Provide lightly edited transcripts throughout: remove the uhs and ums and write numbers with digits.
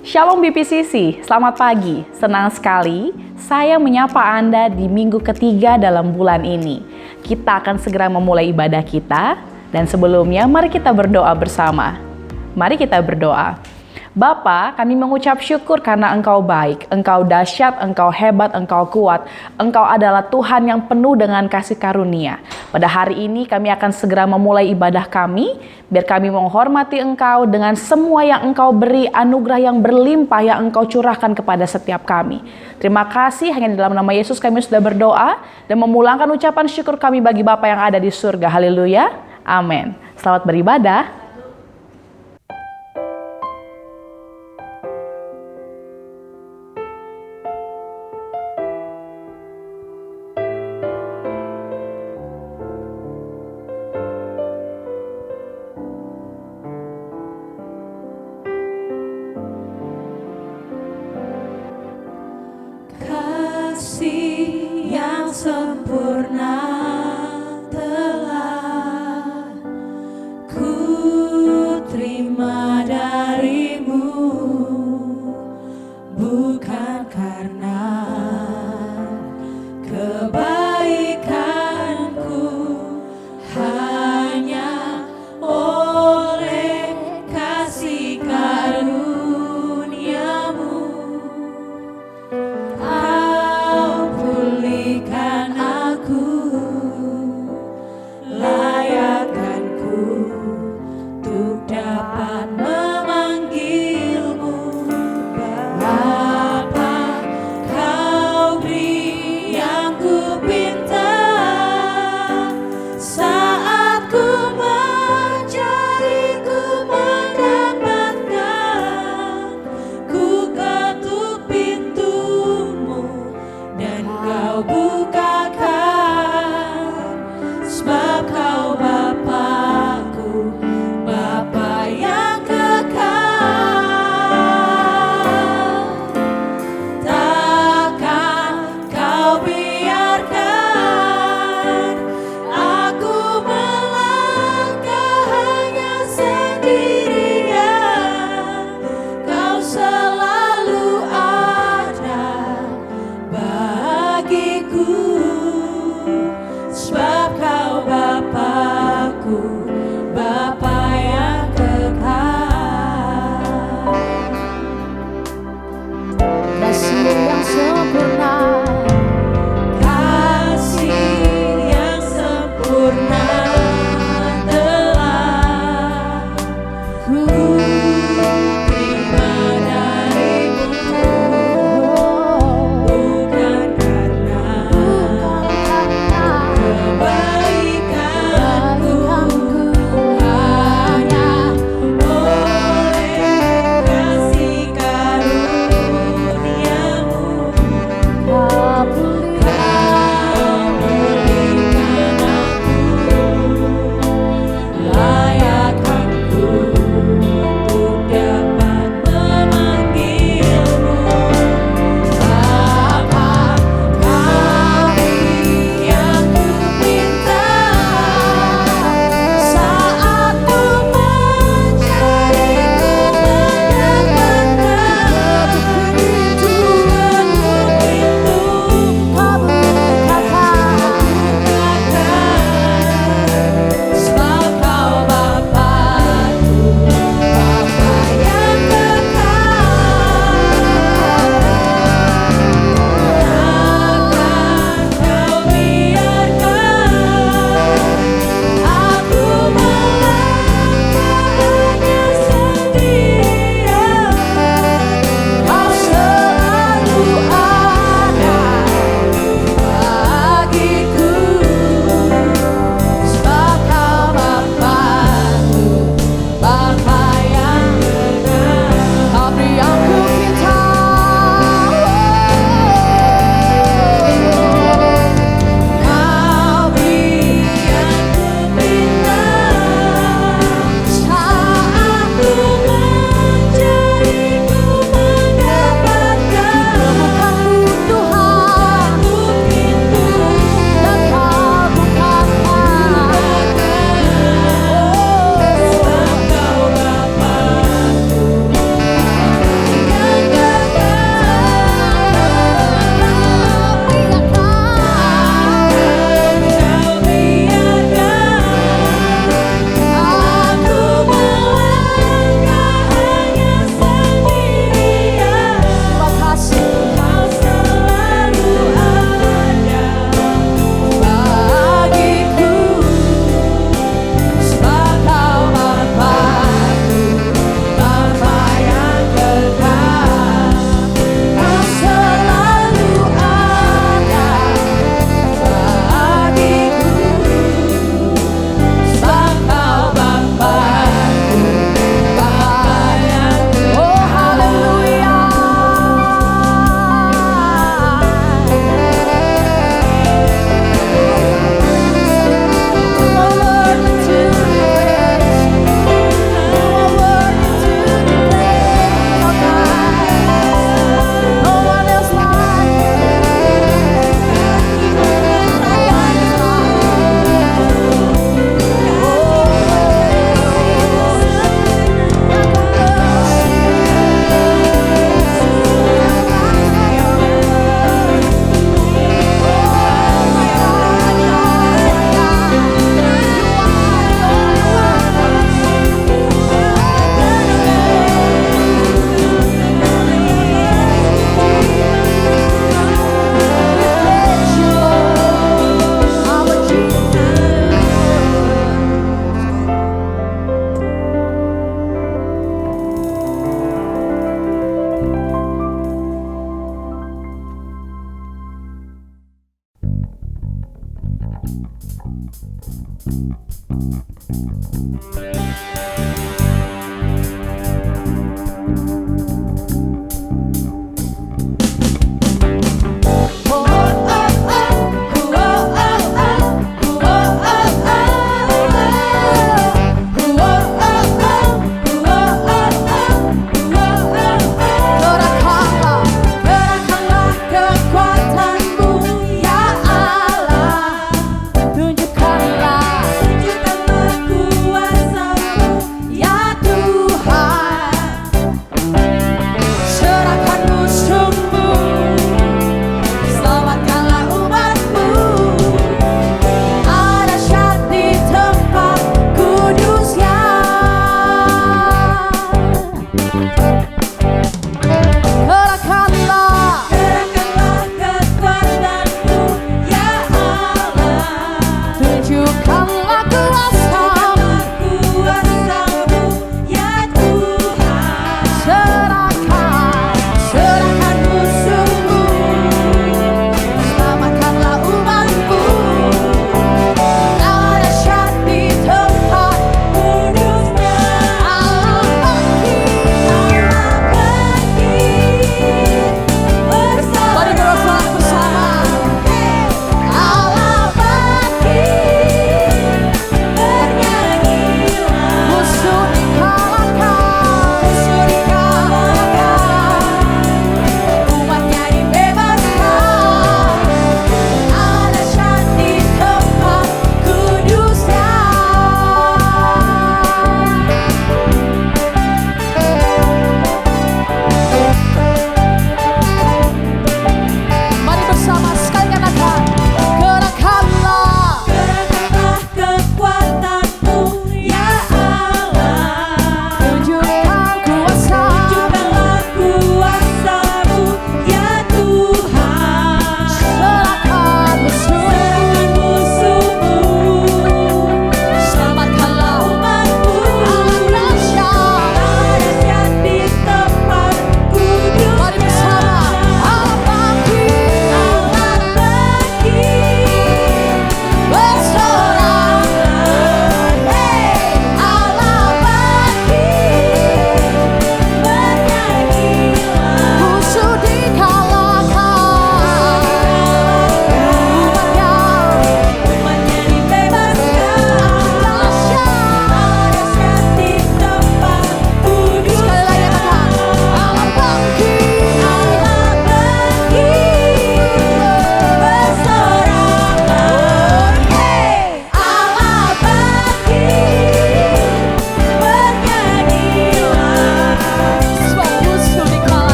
Shalom BPCC, selamat pagi. Senang sekali saya menyapa Anda di minggu ketiga dalam bulan ini. Kita akan segera memulai ibadah kita, dan sebelumnya mari kita berdoa bersama. Mari kita berdoa. Bapa, kami mengucap syukur karena Engkau baik, Engkau dahsyat, Engkau hebat, Engkau kuat. Engkau adalah Tuhan yang penuh dengan kasih karunia. Pada hari ini kami akan segera memulai ibadah kami, biar kami menghormati Engkau dengan semua yang Engkau beri, anugerah yang berlimpah yang Engkau curahkan kepada setiap kami. Terima kasih, hanya di dalam nama Yesus kami sudah berdoa dan memulangkan ucapan syukur kami bagi Bapa yang ada di surga. Haleluya, amin. Selamat beribadah. Kasih yang sempurna telah ku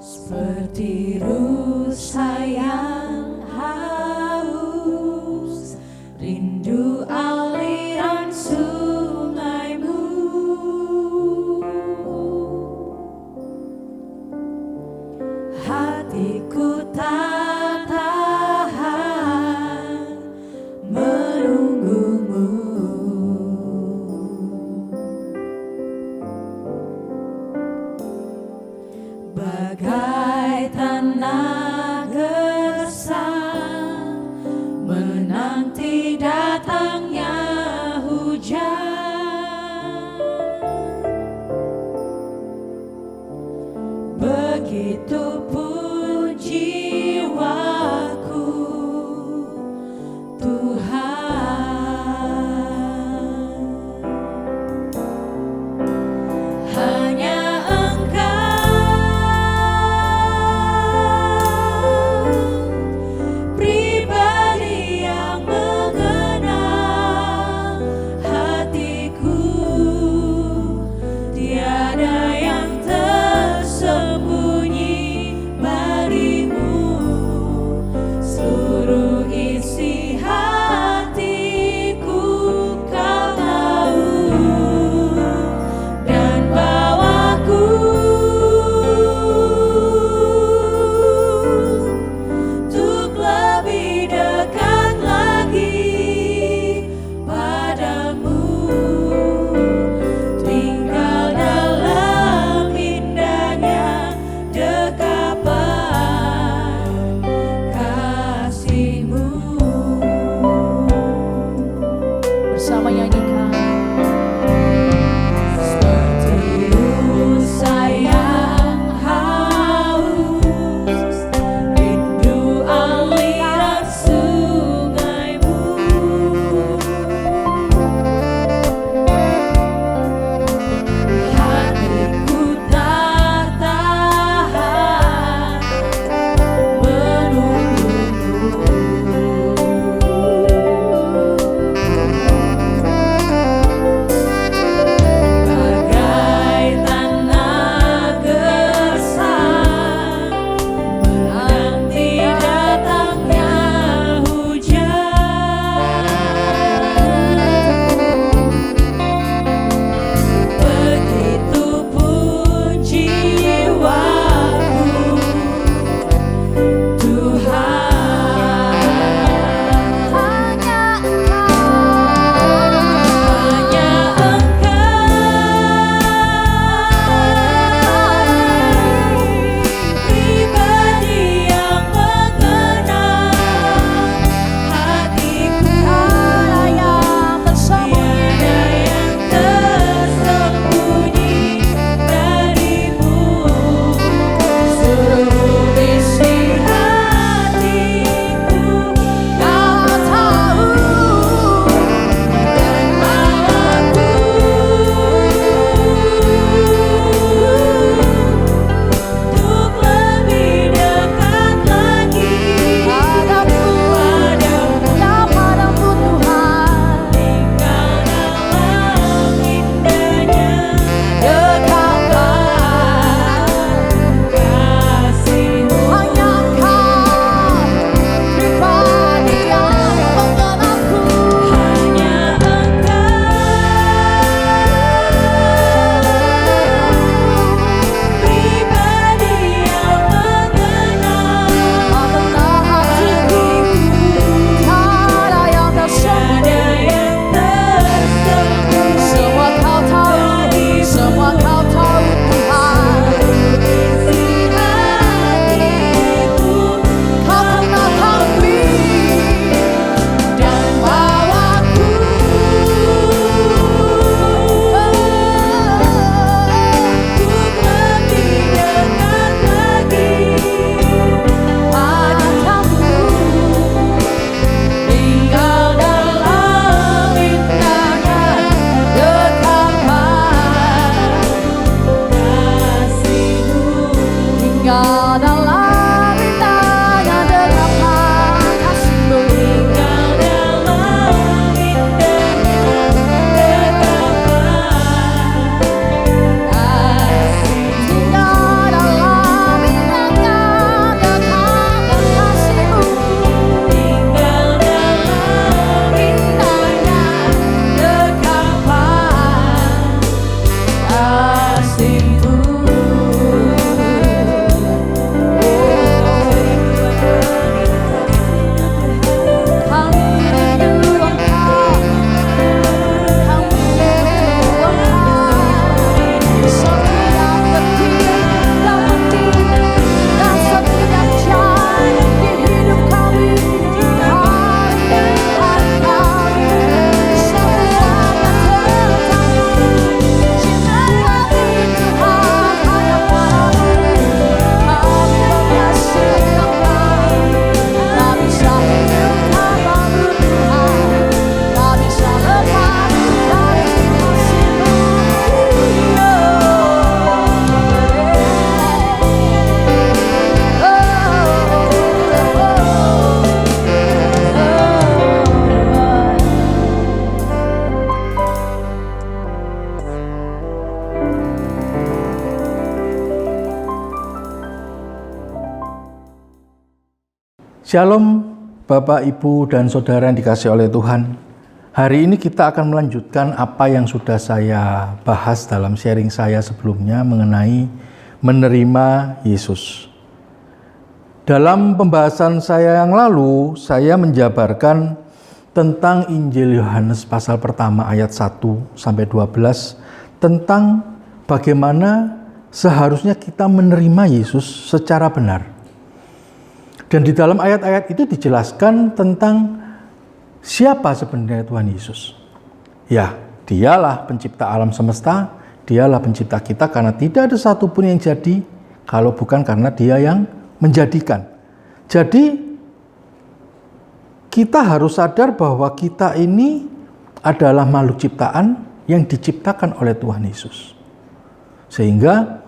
Seperti rusa yang haus, rindu aliran sungaimu. Hatiku tak tahan menunggumu. Bagai tanah Shalom Bapak, Ibu, dan Saudara yang dikasihi oleh Tuhan. Hari ini kita akan melanjutkan apa yang sudah saya bahas dalam sharing saya sebelumnya mengenai menerima Yesus. Dalam pembahasan saya yang lalu, saya menjabarkan tentang Injil Yohanes pasal pertama ayat 1-12 tentang bagaimana seharusnya kita menerima Yesus secara benar. Dan di dalam ayat-ayat itu dijelaskan tentang siapa sebenarnya Tuhan Yesus. Ya, dialah pencipta alam semesta, dialah pencipta kita, karena tidak ada satupun yang jadi kalau bukan karena dia yang menjadikan. Jadi kita harus sadar bahwa kita ini adalah makhluk ciptaan yang diciptakan oleh Tuhan Yesus. Sehingga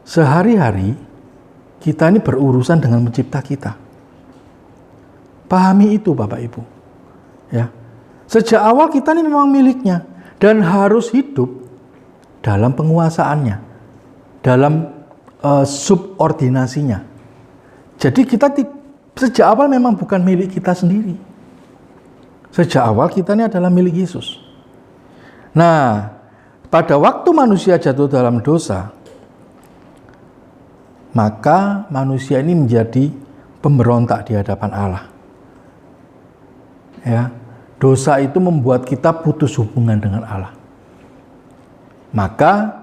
sehari-hari kita ini berurusan dengan pencipta kita. Pahami itu Bapak Ibu. Ya. Sejak awal kita ini memang miliknya dan harus hidup dalam penguasaannya, dalam subordinasinya. Jadi kita sejak awal memang bukan milik kita sendiri. Sejak awal kita ini adalah milik Yesus. Nah, pada waktu manusia jatuh dalam dosa, maka manusia ini menjadi pemberontak di hadapan Allah. Ya, dosa itu membuat kita putus hubungan dengan Allah. Maka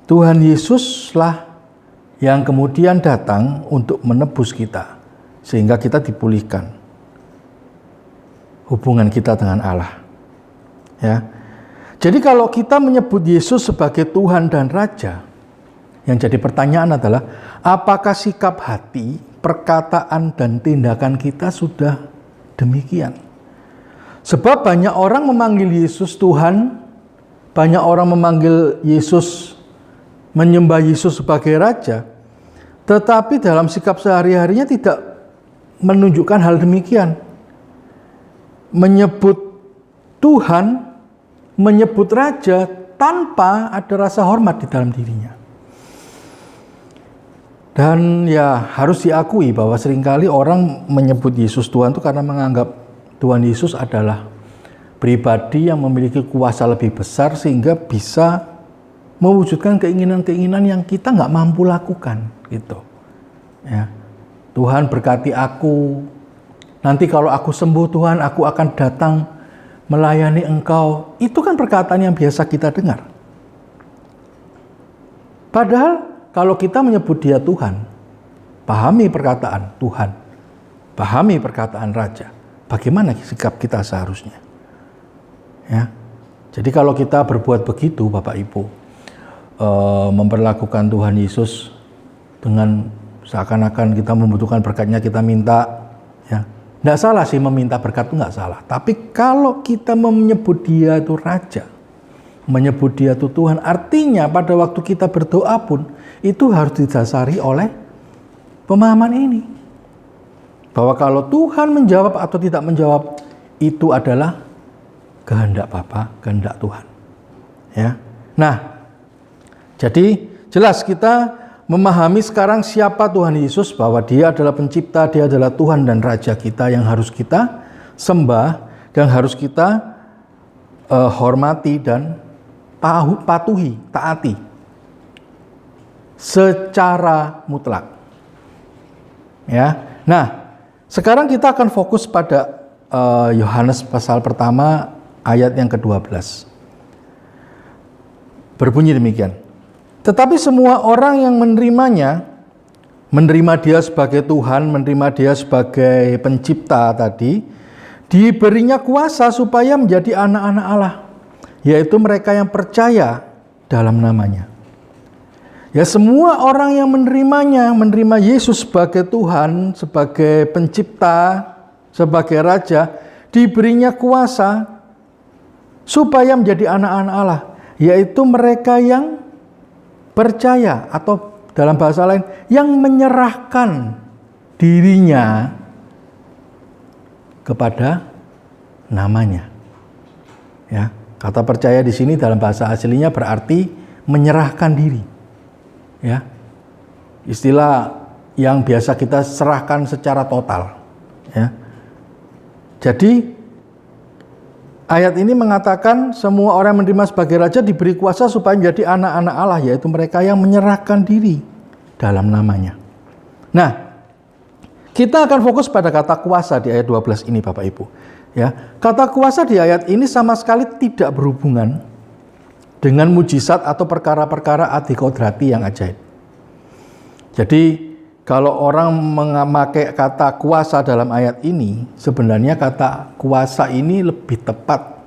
Tuhan Yesuslah yang kemudian datang untuk menebus kita, sehingga kita dipulihkan hubungan kita dengan Allah. Ya. Jadi kalau kita menyebut Yesus sebagai Tuhan dan Raja, yang jadi pertanyaan adalah, apakah sikap hati, perkataan, dan tindakan kita sudah demikian? Sebab banyak orang memanggil Yesus Tuhan, banyak orang memanggil Yesus, menyembah Yesus sebagai Raja, tetapi dalam sikap sehari-harinya tidak menunjukkan hal demikian. Menyebut Tuhan, menyebut Raja tanpa ada rasa hormat di dalam dirinya. Dan ya harus diakui bahwa seringkali orang menyebut Yesus Tuhan itu karena menganggap Tuhan Yesus adalah pribadi yang memiliki kuasa lebih besar sehingga bisa mewujudkan keinginan-keinginan yang kita nggak mampu lakukan gitu. Ya. Tuhan berkati aku, nanti kalau aku sembuh Tuhan aku akan datang melayani engkau. Itu kan perkataan yang biasa kita dengar. Padahal kalau kita menyebut dia Tuhan, pahami perkataan Tuhan, pahami perkataan Raja, bagaimana sikap kita seharusnya? Ya. Jadi kalau kita berbuat begitu, Bapak Ibu, memperlakukan Tuhan Yesus dengan seakan-akan kita membutuhkan berkatnya, kita minta, ya, nggak salah sih meminta berkat itu nggak salah. Tapi kalau kita menyebut dia itu Raja, menyebut dia itu Tuhan, artinya pada waktu kita berdoa pun itu harus didasari oleh pemahaman ini. Bahwa kalau Tuhan menjawab atau tidak menjawab, itu adalah kehendak Bapa, kehendak Tuhan. Ya. Nah, jadi jelas kita memahami sekarang siapa Tuhan Yesus, bahwa dia adalah pencipta, dia adalah Tuhan dan Raja kita yang harus kita sembah dan harus kita hormati dan patuhi, taati secara mutlak. Ya. Nah, sekarang kita akan fokus pada Yohanes pasal pertama ayat yang ke-12. Berbunyi demikian. Tetapi semua orang yang menerimanya, menerima dia sebagai Tuhan, menerima dia sebagai pencipta tadi, diberinya kuasa supaya menjadi anak-anak Allah, yaitu mereka yang percaya dalam namanya. Ya, semua orang yang menerimanya, menerima Yesus sebagai Tuhan, sebagai pencipta, sebagai Raja, diberinya kuasa supaya menjadi anak-anak Allah, yaitu mereka yang percaya, atau dalam bahasa lain, yang menyerahkan dirinya kepada namanya. Ya, kata percaya di sini dalam bahasa aslinya berarti menyerahkan diri. Ya, istilah yang biasa kita serahkan secara total. Ya. Jadi ayat ini mengatakan semua orang yang menerima sebagai raja diberi kuasa supaya menjadi anak-anak Allah, yaitu mereka yang menyerahkan diri dalam namanya. Nah, kita akan fokus pada kata kuasa di ayat 12 ini Bapak Ibu. Ya, kata kuasa di ayat ini sama sekali tidak berhubungan dengan mujizat atau perkara-perkara adikodrati yang ajaib. Jadi kalau orang memakai kata kuasa dalam ayat ini, sebenarnya kata kuasa ini lebih tepat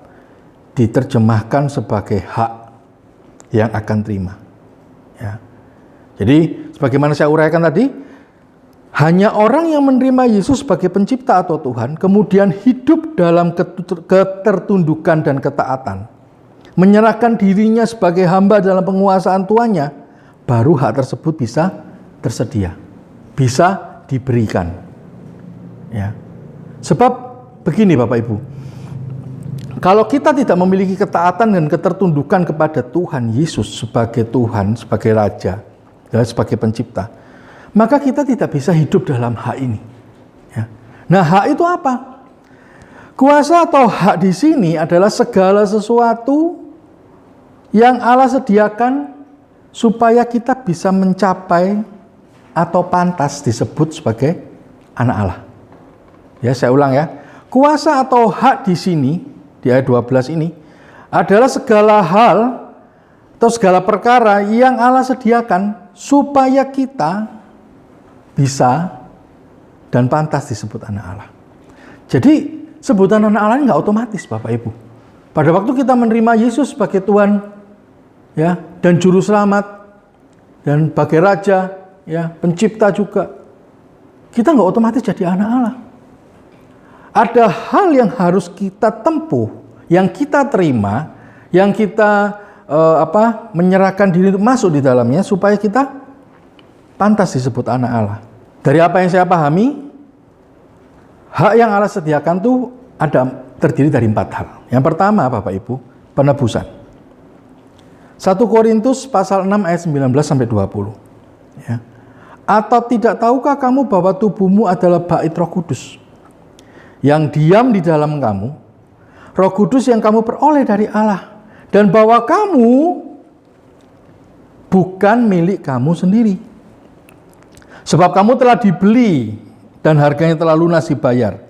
diterjemahkan sebagai hak yang akan terima. Ya. Jadi sebagaimana saya uraikan tadi, hanya orang yang menerima Yesus sebagai pencipta atau Tuhan, kemudian hidup dalam ketertundukan dan ketaatan, menyerahkan dirinya sebagai hamba dalam penguasaan tuannya, baru hak tersebut bisa tersedia, bisa diberikan. Ya. Sebab begini Bapak Ibu, kalau kita tidak memiliki ketaatan dan ketertundukan kepada Tuhan Yesus sebagai Tuhan, sebagai Raja, dan sebagai pencipta, maka kita tidak bisa hidup dalam hak ini. Ya. Nah, hak itu apa? Kuasa atau hak di sini adalah segala sesuatu yang Allah sediakan supaya kita bisa mencapai atau pantas disebut sebagai anak Allah. Ya, saya ulang ya. Kuasa atau hak di sini di ayat 12 ini adalah segala hal atau segala perkara yang Allah sediakan supaya kita bisa dan pantas disebut anak Allah. Jadi sebutan anak Allah ini nggak otomatis Bapak Ibu. Pada waktu kita menerima Yesus sebagai Tuhan, ya, dan Juru Selamat dan sebagai Raja, ya, pencipta juga, kita nggak otomatis jadi anak Allah. Ada hal yang harus kita tempuh, yang kita terima, yang kita menyerahkan diri untuk masuk di dalamnya supaya kita pantas disebut anak Allah. Dari apa yang saya pahami, hak yang Allah sediakan itu terdiri dari 4 hal. Yang pertama Bapak Ibu, penebusan. 1 Korintus pasal 6 ayat 19 sampai 20. Ya. Atau tidak tahukah kamu bahwa tubuhmu adalah bait Roh Kudus yang diam di dalam kamu, Roh Kudus yang kamu peroleh dari Allah, dan bahwa kamu bukan milik kamu sendiri. Sebab kamu telah dibeli dan harganya telah lunas dibayar.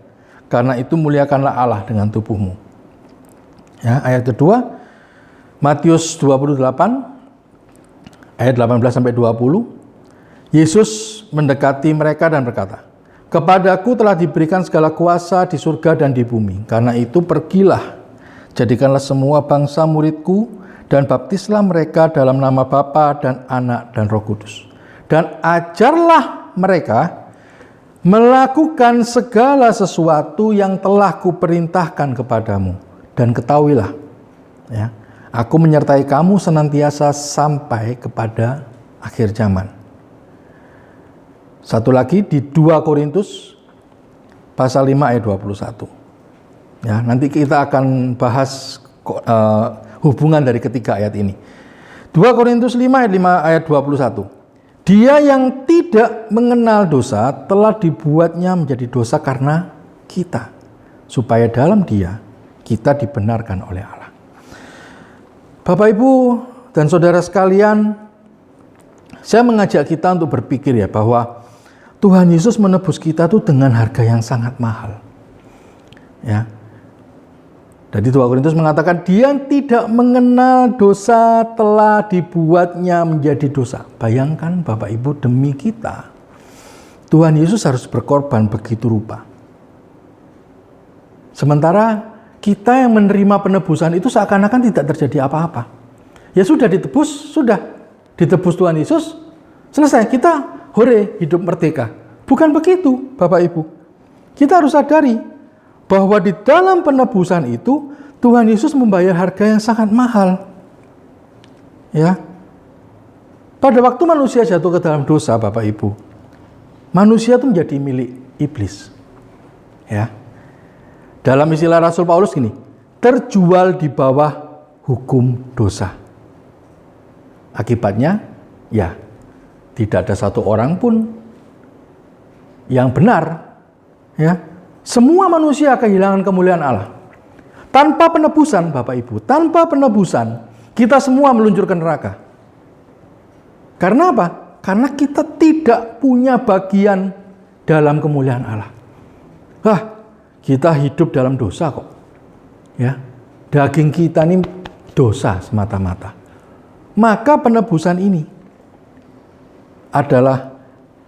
Karena itu muliakanlah Allah dengan tubuhmu. Ya, ayat kedua, Matius 28 ayat 18 sampai 20. Yesus mendekati mereka dan berkata, "Kepadaku telah diberikan segala kuasa di surga dan di bumi. Karena itu pergilah, jadikanlah semua bangsa muridku dan baptislah mereka dalam nama Bapa dan Anak dan Roh Kudus. Dan ajarlah mereka melakukan segala sesuatu yang telah kuperintahkan kepadamu. Dan ketahuilah, ya, aku menyertai kamu senantiasa sampai kepada akhir zaman." Satu lagi di 2 Korintus pasal 5 ayat 21. Ya, nanti kita akan bahas hubungan dari ketiga ayat ini. 2 Korintus 5 ayat 21. Dia yang tidak mengenal dosa telah dibuatnya menjadi dosa karena kita, supaya dalam Dia kita dibenarkan oleh Allah. Bapak Ibu dan saudara sekalian, saya mengajak kita untuk berpikir ya bahwa Tuhan Yesus menebus kita tuh dengan harga yang sangat mahal. Ya. Jadi 2 Korintus mengatakan dia yang tidak mengenal dosa telah dibuatnya menjadi dosa. Bayangkan Bapak Ibu, demi kita Tuhan Yesus harus berkorban begitu rupa. Sementara kita yang menerima penebusan itu seakan-akan tidak terjadi apa-apa. Ya sudah ditebus, ditebus Tuhan Yesus, selesai, kita hore, hidup merdeka. Bukan begitu Bapak Ibu. Kita harus sadari bahwa di dalam penebusan itu Tuhan Yesus membayar harga yang sangat mahal. Ya. Pada waktu manusia jatuh ke dalam dosa Bapak Ibu, manusia itu menjadi milik iblis. Ya. Dalam istilah Rasul Paulus gini, terjual di bawah hukum dosa. Akibatnya, ya, tidak ada satu orang pun yang benar, ya, Semua manusia kehilangan kemuliaan Allah. Tanpa penebusan, Bapak Ibu, tanpa penebusan, kita semua meluncur ke neraka. Karena apa? Karena kita tidak punya bagian dalam kemuliaan Allah. Kita hidup dalam dosa kok. Ya, daging kita ini dosa semata-mata. Maka penebusan ini adalah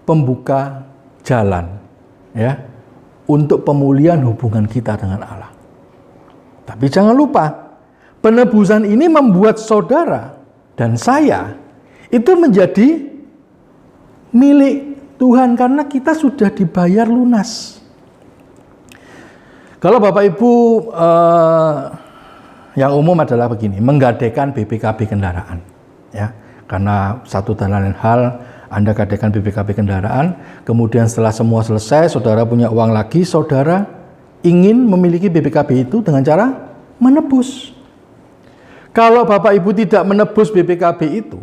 pembuka jalan, ya, untuk pemulihan hubungan kita dengan Allah. Tapi jangan lupa, penebusan ini membuat saudara dan saya itu menjadi milik Tuhan karena kita sudah dibayar lunas. Kalau Bapak Ibu yang umum adalah begini, menggadekan BPKB kendaraan, ya, karena satu dan lain hal Anda gadekan BPKB kendaraan, kemudian setelah semua selesai, saudara punya uang lagi, saudara ingin memiliki BPKB itu dengan cara menebus. Kalau Bapak Ibu tidak menebus BPKB itu,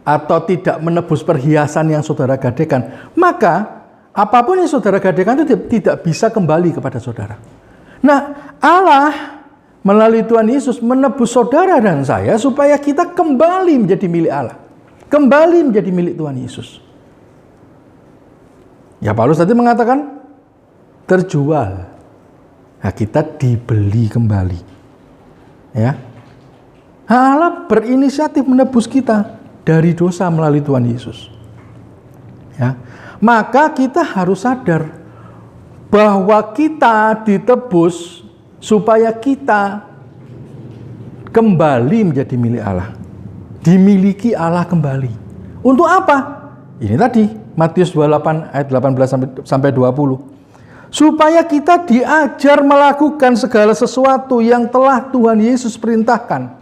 atau tidak menebus perhiasan yang saudara gadekan, maka apapun yang saudara gadekan itu tidak bisa kembali kepada saudara. Nah, Allah melalui Tuhan Yesus menebus saudara dan saya supaya kita kembali menjadi milik Allah. Kembali menjadi milik Tuhan Yesus. Ya, Paulus tadi mengatakan terjual. Nah, kita dibeli kembali. Ya. Allah berinisiatif menebus kita dari dosa melalui Tuhan Yesus. Ya. Maka kita harus sadar bahwa kita ditebus supaya kita kembali menjadi milik Allah. Dimiliki Allah kembali. Untuk apa? Ini tadi Matius 28 ayat 18 sampai 20. Supaya kita diajar melakukan segala sesuatu yang telah Tuhan Yesus perintahkan.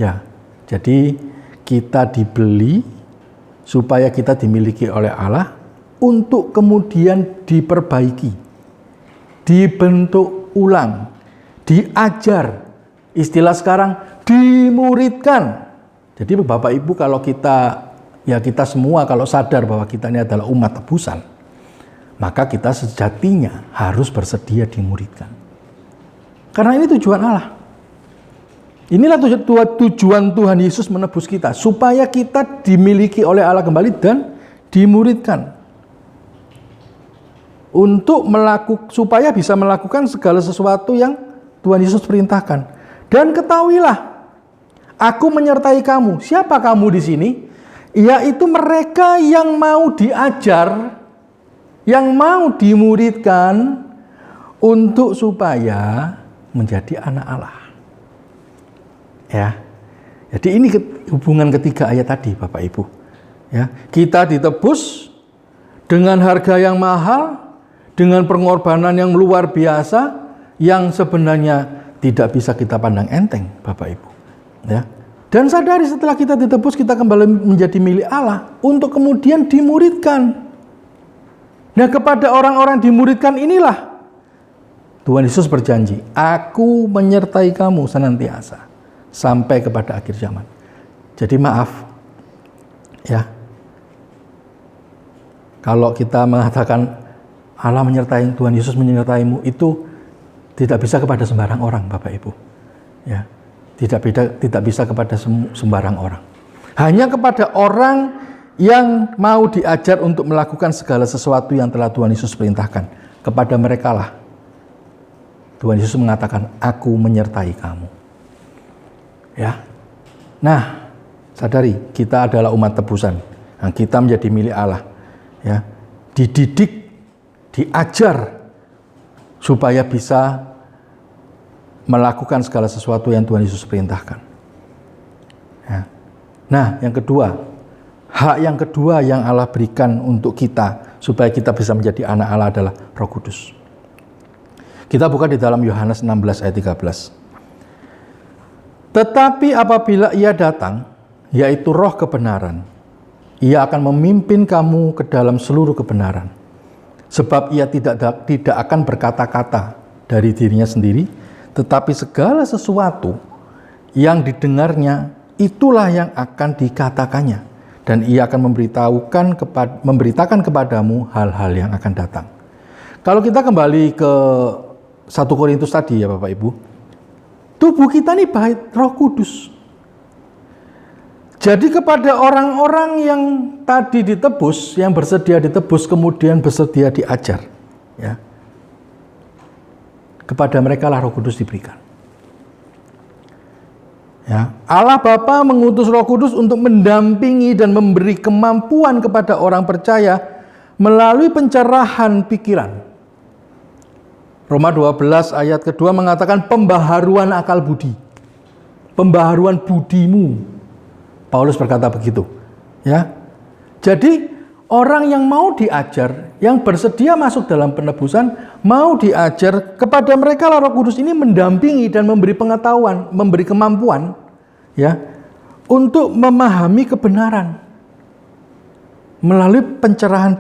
Ya, jadi kita dibeli supaya kita dimiliki oleh Allah untuk kemudian diperbaiki, dibentuk ulang, diajar. Istilah sekarang dimuridkan. Jadi Bapak Ibu kalau kita semua kalau sadar bahwa kita ini adalah umat tebusan, maka kita sejatinya harus bersedia dimuridkan. Karena ini tujuan Allah. Inilah tujuan Tuhan Yesus menebus kita, supaya kita dimiliki oleh Allah kembali dan dimuridkan. Supaya bisa melakukan segala sesuatu yang Tuhan Yesus perintahkan. Dan ketahuilah, aku menyertai kamu. Siapa kamu di sini? Yaitu mereka yang mau diajar, yang mau dimuridkan untuk supaya menjadi anak Allah. Ya. Jadi ini hubungan ketiga ayat tadi, Bapak Ibu. Ya, kita ditebus dengan harga yang mahal, dengan pengorbanan yang luar biasa, yang sebenarnya tidak bisa kita pandang enteng, Bapak Ibu. Ya. Dan sadari setelah kita ditebus, kita kembali menjadi milik Allah untuk kemudian dimuridkan. Nah, kepada orang-orang dimuridkan inilah Tuhan Yesus berjanji, aku menyertai kamu senantiasa sampai kepada akhir zaman. Jadi maaf, ya, kalau kita mengatakan Allah menyertai, Tuhan Yesus menyertaimu, itu tidak bisa kepada sembarang orang, Bapak Ibu. Ya. Tidak bisa kepada sembarang orang. Hanya kepada orang yang mau diajar untuk melakukan segala sesuatu yang telah Tuhan Yesus perintahkan. Kepada mereka lah Tuhan Yesus mengatakan, aku menyertai kamu. Ya. Nah, sadari kita adalah umat tebusan. Nah, kita menjadi milik Allah. Ya. Dididik, diajar supaya bisa melakukan segala sesuatu yang Tuhan Yesus perintahkan. Ya. Nah, yang kedua, hak yang kedua yang Allah berikan untuk kita supaya kita bisa menjadi anak Allah adalah Roh Kudus. Kita buka di dalam Yohanes 16 ayat 13. Tetapi apabila Ia datang, yaitu Roh kebenaran, Ia akan memimpin kamu ke dalam seluruh kebenaran. Sebab Ia tidak akan berkata-kata dari dirinya sendiri, tetapi segala sesuatu yang didengarnya itulah yang akan dikatakannya, dan Ia akan memberitakan kepadamu hal-hal yang akan datang. Kalau kita kembali ke 1 Korintus tadi ya Bapak Ibu, tubuh kita ini bait Roh Kudus. Jadi kepada orang-orang yang tadi ditebus, yang bersedia ditebus kemudian bersedia diajar, ya, kepada mereka lah Roh Kudus diberikan. Ya, Allah Bapa mengutus Roh Kudus untuk mendampingi dan memberi kemampuan kepada orang percaya melalui pencerahan pikiran. Roma 12 ayat kedua mengatakan pembaharuan akal budi. Pembaharuan budimu. Paulus berkata begitu. Ya. Jadi orang yang mau diajar, yang bersedia masuk dalam penebusan, mau diajar, kepada mereka lah Roh Kudus ini mendampingi dan memberi pengetahuan, memberi kemampuan, ya, untuk memahami kebenaran melalui pencerahan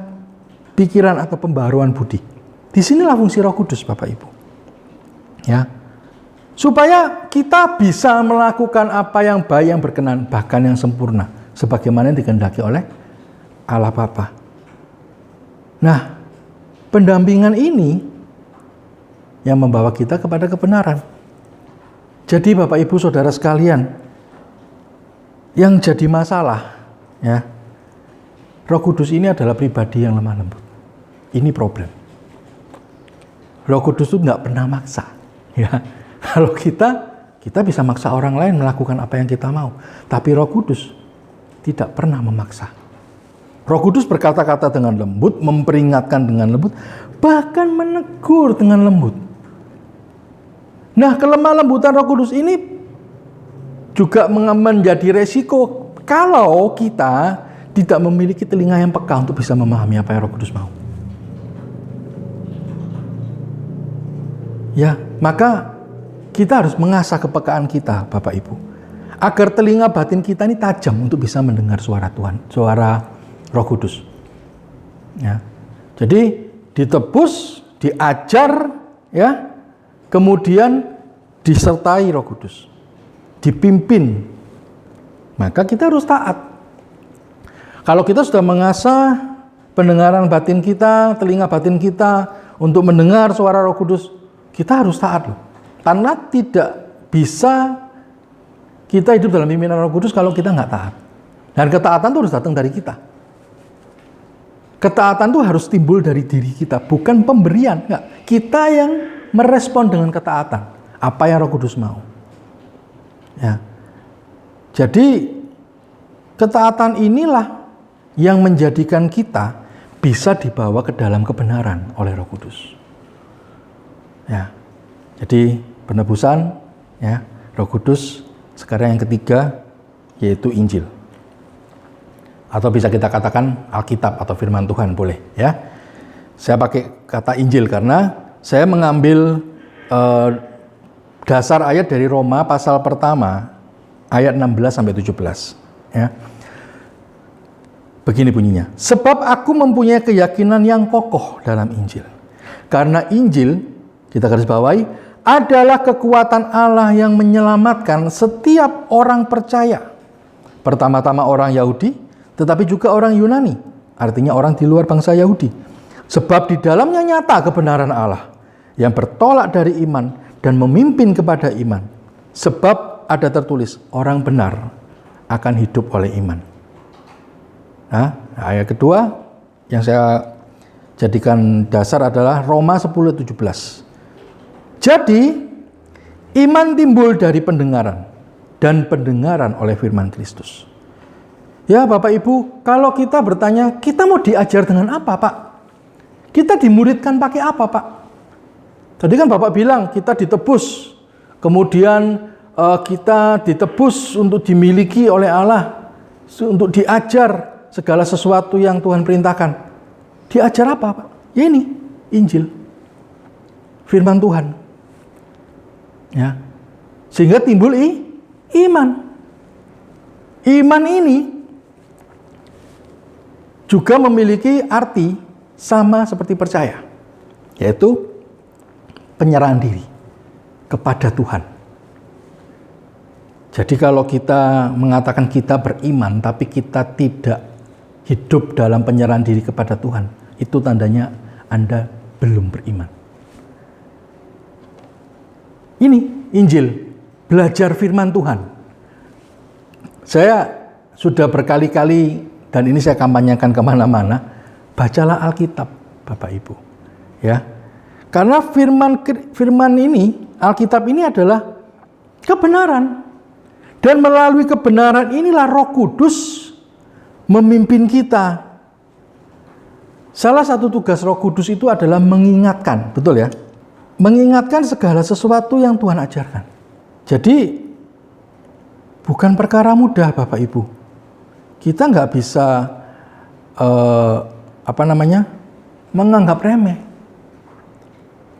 pikiran atau pembaharuan budi. Disinilah fungsi Roh Kudus, Bapak Ibu. Ya. Supaya kita bisa melakukan apa yang baik, yang berkenan, bahkan yang sempurna, sebagaimana yang dikehendaki oleh Allah Bapa. Nah, pendampingan ini yang membawa kita kepada kebenaran. Jadi Bapak Ibu Saudara sekalian, yang jadi masalah, ya, Roh Kudus ini adalah pribadi yang lemah lembut. Ini problem. Roh Kudus itu nggak pernah maksa, ya. Kalau kita bisa maksa orang lain melakukan apa yang kita mau, tapi Roh Kudus tidak pernah memaksa. Roh Kudus berkata-kata dengan lembut, memperingatkan dengan lembut, bahkan menegur dengan lembut. Nah, kelemah lembutan Roh Kudus ini juga menjadi resiko kalau kita tidak memiliki telinga yang peka untuk bisa memahami apa yang Roh Kudus mau. Ya, maka kita harus mengasah kepekaan kita, Bapak Ibu, agar telinga batin kita ini tajam untuk bisa mendengar suara Tuhan, suara Roh Kudus. Ya. Jadi ditebus, diajar, ya, kemudian disertai Roh Kudus, dipimpin. Maka kita harus taat. Kalau kita sudah mengasah pendengaran batin kita, telinga batin kita untuk mendengar suara Roh Kudus, kita harus taat loh. Karena tidak bisa kita hidup dalam pimpinan Roh Kudus kalau kita nggak taat. Dan ketaatan itu harus datang dari kita. Ketaatan itu harus timbul dari diri kita, bukan pemberian. Enggak. Kita yang merespon dengan ketaatan apa yang Roh Kudus mau. Ya. Jadi ketaatan inilah yang menjadikan kita bisa dibawa ke dalam kebenaran oleh Roh Kudus. Ya. Jadi penebusan, ya, Roh Kudus. Sekarang yang ketiga yaitu Injil. Atau bisa kita katakan Alkitab atau firman Tuhan, boleh, ya. Saya pakai kata Injil karena saya mengambil dasar ayat dari Roma pasal pertama ayat 16 sampai 17, ya. Begini bunyinya. Sebab aku mempunyai keyakinan yang kokoh dalam Injil. Karena Injil, kita garis bawahi, adalah kekuatan Allah yang menyelamatkan setiap orang percaya. Pertama-tama orang Yahudi, tetapi juga orang Yunani. Artinya orang di luar bangsa Yahudi. Sebab di dalamnya nyata kebenaran Allah yang bertolak dari iman dan memimpin kepada iman. Sebab ada tertulis, orang benar akan hidup oleh iman. Nah, ayat kedua yang saya jadikan dasar adalah Roma 10:17. Jadi, iman timbul dari pendengaran, dan pendengaran oleh firman Kristus. Ya Bapak Ibu, kalau kita bertanya, kita mau diajar dengan apa Pak? Kita dimuridkan pakai apa Pak? Tadi kan Bapak bilang, kita ditebus, kemudian kita ditebus untuk dimiliki oleh Allah, untuk diajar segala sesuatu yang Tuhan perintahkan. Diajar apa Pak? Ya ini, Injil, firman Tuhan. Ya, sehingga timbul iman. Iman ini juga memiliki arti sama seperti percaya, yaitu penyerahan diri kepada Tuhan. Jadi kalau kita mengatakan kita beriman tapi kita tidak hidup dalam penyerahan diri kepada Tuhan, itu tandanya Anda belum beriman. Ini Injil, belajar firman Tuhan. Saya sudah berkali-kali, dan ini saya kampanyekan kemana-mana, bacalah Alkitab, Bapak Ibu. Ya, karena firman ini, Alkitab ini adalah kebenaran. Dan melalui kebenaran inilah Roh Kudus memimpin kita. Salah satu tugas Roh Kudus itu adalah mengingatkan, betul ya? Mengingatkan segala sesuatu yang Tuhan ajarkan. Jadi bukan perkara mudah, Bapak Ibu. Kita nggak bisa menganggap remeh.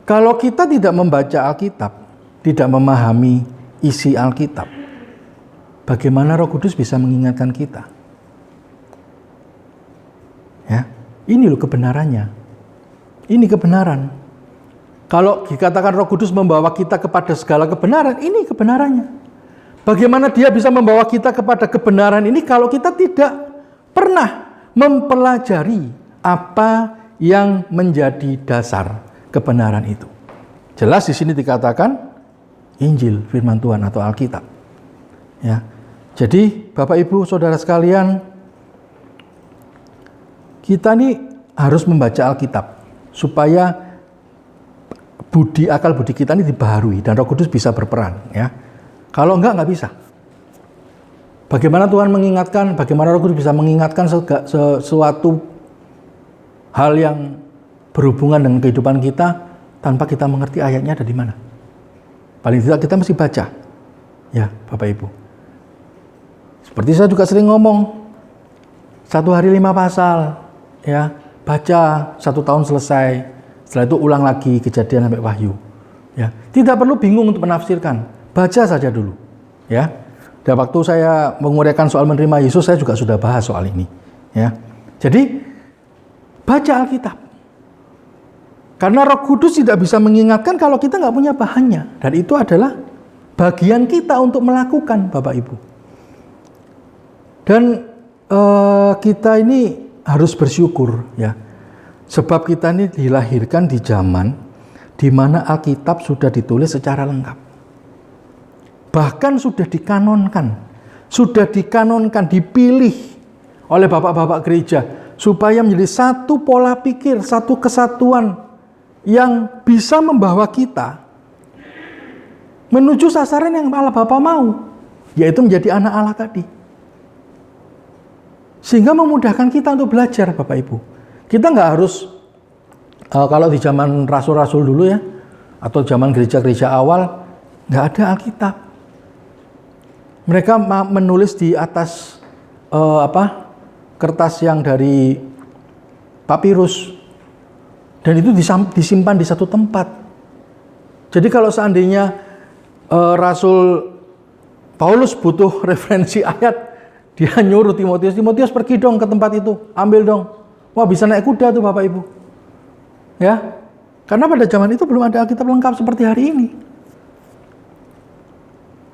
Kalau kita tidak membaca Alkitab, tidak memahami isi Alkitab, bagaimana Roh Kudus bisa mengingatkan kita? Ya, ini loh kebenarannya. Ini kebenaran. Kalau dikatakan Roh Kudus membawa kita kepada segala kebenaran, ini kebenarannya. Bagaimana dia bisa membawa kita kepada kebenaran ini kalau kita tidak pernah mempelajari apa yang menjadi dasar kebenaran itu. Jelas di sini dikatakan Injil, firman Tuhan atau Alkitab. Ya. Jadi Bapak Ibu Saudara sekalian, kita ini harus membaca Alkitab supaya akal budi kita ini dibaharui dan Roh Kudus bisa berperan, ya. Kalau enggak bisa. Bagaimana Tuhan mengingatkan, bagaimana Roh Kudus bisa mengingatkan sesuatu hal yang berhubungan dengan kehidupan kita tanpa kita mengerti ayatnya ada di mana. Paling tidak kita mesti baca. Ya, Bapak Ibu. Seperti saya juga sering ngomong, 1 hari 5 pasal, ya, baca 1 tahun selesai. Setelah itu ulang lagi Kejadian sampai Wahyu. Ya, tidak perlu bingung untuk menafsirkan, baca saja dulu. Ya, dan waktu saya menguraikan soal menerima Yesus, saya juga sudah bahas soal ini. Ya, jadi baca Alkitab. Karena Roh Kudus tidak bisa mengingatkan kalau kita nggak punya bahannya, dan itu adalah bagian kita untuk melakukan, Bapak Ibu. Dan kita ini harus bersyukur, ya. Sebab kita ini dilahirkan di zaman di mana Alkitab sudah ditulis secara lengkap. Bahkan sudah dikanonkan, dipilih oleh bapak-bapak gereja supaya menjadi satu pola pikir, satu kesatuan yang bisa membawa kita menuju sasaran yang Allah Bapa mau, yaitu menjadi anak Allah tadi. Sehingga memudahkan kita untuk belajar, Bapak Ibu. Kita nggak harus, kalau di zaman rasul-rasul dulu ya, atau zaman gereja-gereja awal, nggak ada Alkitab. Mereka menulis di atas kertas yang dari papirus, dan itu disimpan di satu tempat. Jadi kalau seandainya Rasul Paulus butuh referensi ayat, dia nyuruh Timotius pergi dong ke tempat itu, ambil dong. Wah, bisa naik kuda tuh Bapak Ibu. Ya, karena pada zaman itu belum ada Alkitab lengkap seperti hari ini.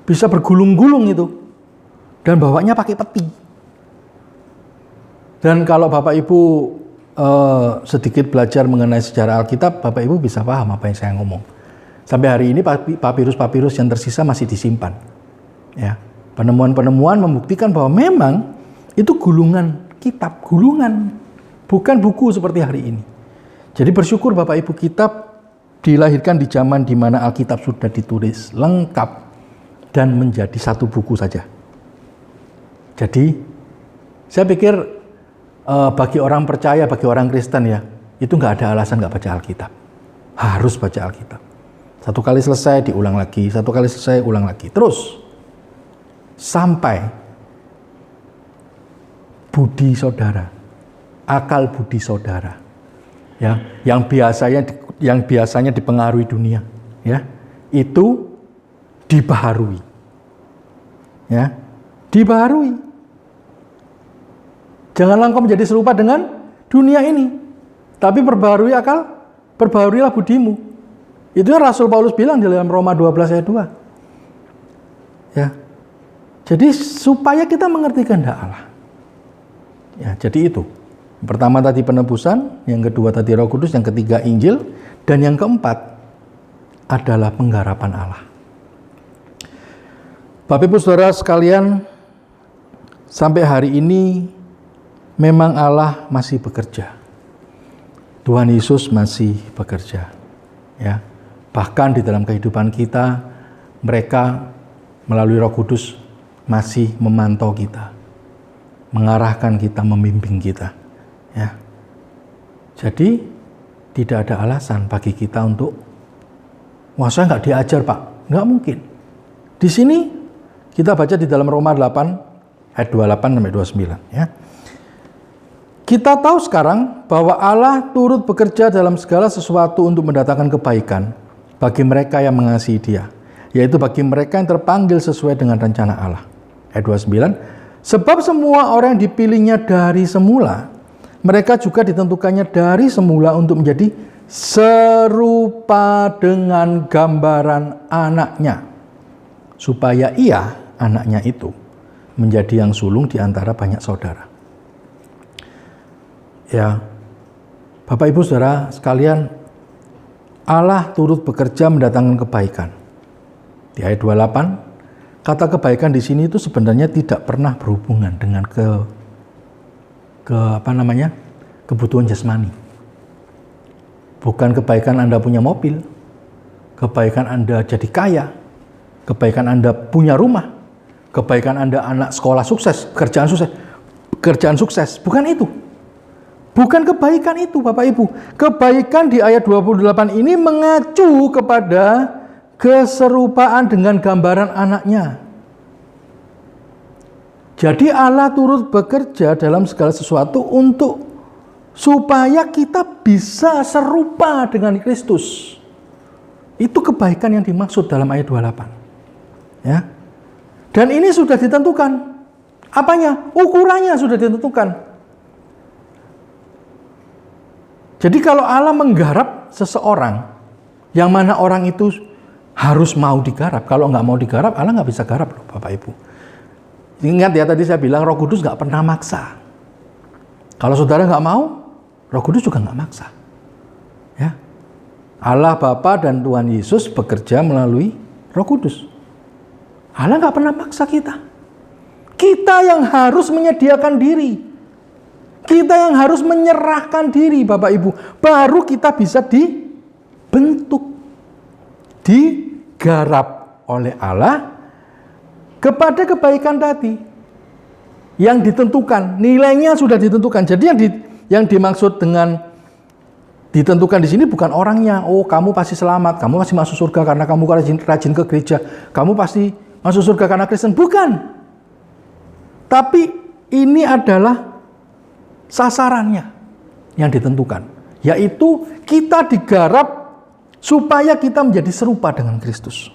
Bisa bergulung-gulung itu, dan bawanya pakai peti. Dan kalau Bapak Ibu sedikit belajar mengenai sejarah Alkitab, Bapak Ibu bisa paham apa yang saya ngomong. Sampai hari ini papirus-papirus yang tersisa masih disimpan. Ya, penemuan-penemuan membuktikan bahwa memang itu gulungan kitab, bukan buku seperti hari ini. Jadi bersyukur Bapak Ibu, kitab dilahirkan di zaman di mana Alkitab sudah ditulis lengkap dan menjadi satu buku saja. Jadi saya pikir bagi orang percaya, bagi orang Kristen ya, itu nggak ada alasan nggak baca Alkitab. Harus baca Alkitab. Satu kali selesai diulang lagi, satu kali selesai ulang lagi, terus sampai budi saudara, akal budi saudara, ya, yang biasanya dipengaruhi dunia, ya, itu dibaharui, ya, dibaharui. Janganlah engkau menjadi serupa dengan dunia ini, tapi perbaharui akal, perbaharuilah budimu. Itu yang Rasul Paulus bilang di dalam Roma 12 ayat 2. Ya. Jadi supaya kita mengerti kehendak Allah. Ya, jadi itu. Yang pertama tadi penebusan, yang kedua tadi Roh Kudus, yang ketiga Injil, dan yang keempat adalah penggarapan Allah. Bapak Ibu Saudara sekalian, sampai hari ini memang Allah masih bekerja. Tuhan Yesus masih bekerja. Ya. Bahkan di dalam kehidupan kita, mereka melalui Roh Kudus masih memantau kita, mengarahkan kita, membimbing kita. Ya. Jadi tidak ada alasan bagi kita untuk, wah saya nggak diajar Pak, nggak mungkin. Di sini kita baca di dalam Roma 8 ayat 28 sampai 29. Ya. Kita tahu sekarang bahwa Allah turut bekerja dalam segala sesuatu untuk mendatangkan kebaikan bagi mereka yang mengasihi Dia, yaitu bagi mereka yang terpanggil sesuai dengan rencana Allah. Ayat 29, sebab semua orang yang dipilihnya dari semula, mereka juga ditentukannya dari semula untuk menjadi serupa dengan gambaran anaknya, supaya ia, anaknya itu, menjadi yang sulung di antara banyak saudara. Ya, Bapak Ibu Saudara sekalian, Allah turut bekerja mendatangkan kebaikan. Di ayat 28, kata kebaikan di sini itu sebenarnya tidak pernah berhubungan dengan kebutuhan jasmani. Bukan kebaikan Anda punya mobil, kebaikan Anda jadi kaya, kebaikan Anda punya rumah, kebaikan Anda anak sekolah sukses, kerjaan sukses, bukan itu. Bukan kebaikan itu Bapak Ibu. Kebaikan di ayat 28 ini mengacu kepada keserupaan dengan gambaran anaknya. Jadi Allah turut bekerja dalam segala sesuatu untuk supaya kita bisa serupa dengan Kristus. Itu kebaikan yang dimaksud dalam ayat 28. Ya. Dan ini sudah ditentukan. Apanya? Ukurannya sudah ditentukan. Jadi kalau Allah menggarap seseorang, yang mana orang itu harus mau digarap. Kalau nggak mau digarap, Allah nggak bisa garap loh Bapak Ibu. Ingat ya tadi saya bilang Roh Kudus nggak pernah maksa. Kalau saudara nggak mau, Roh Kudus juga nggak maksa. Ya, Allah Bapa dan Tuhan Yesus bekerja melalui Roh Kudus. Allah nggak pernah maksa kita. Kita yang harus menyediakan diri. Kita yang harus menyerahkan diri Bapak Ibu. Baru kita bisa dibentuk, digarap oleh Allah kepada kebaikan tadi. Yang ditentukan, nilainya sudah ditentukan. Jadi yang dimaksud dengan ditentukan di sini bukan orangnya. Oh, kamu pasti selamat, kamu pasti masuk surga karena kamu rajin ke gereja. Kamu pasti masuk surga karena Kristen. Bukan. Tapi ini adalah sasarannya yang ditentukan, yaitu kita digarap supaya kita menjadi serupa dengan Kristus.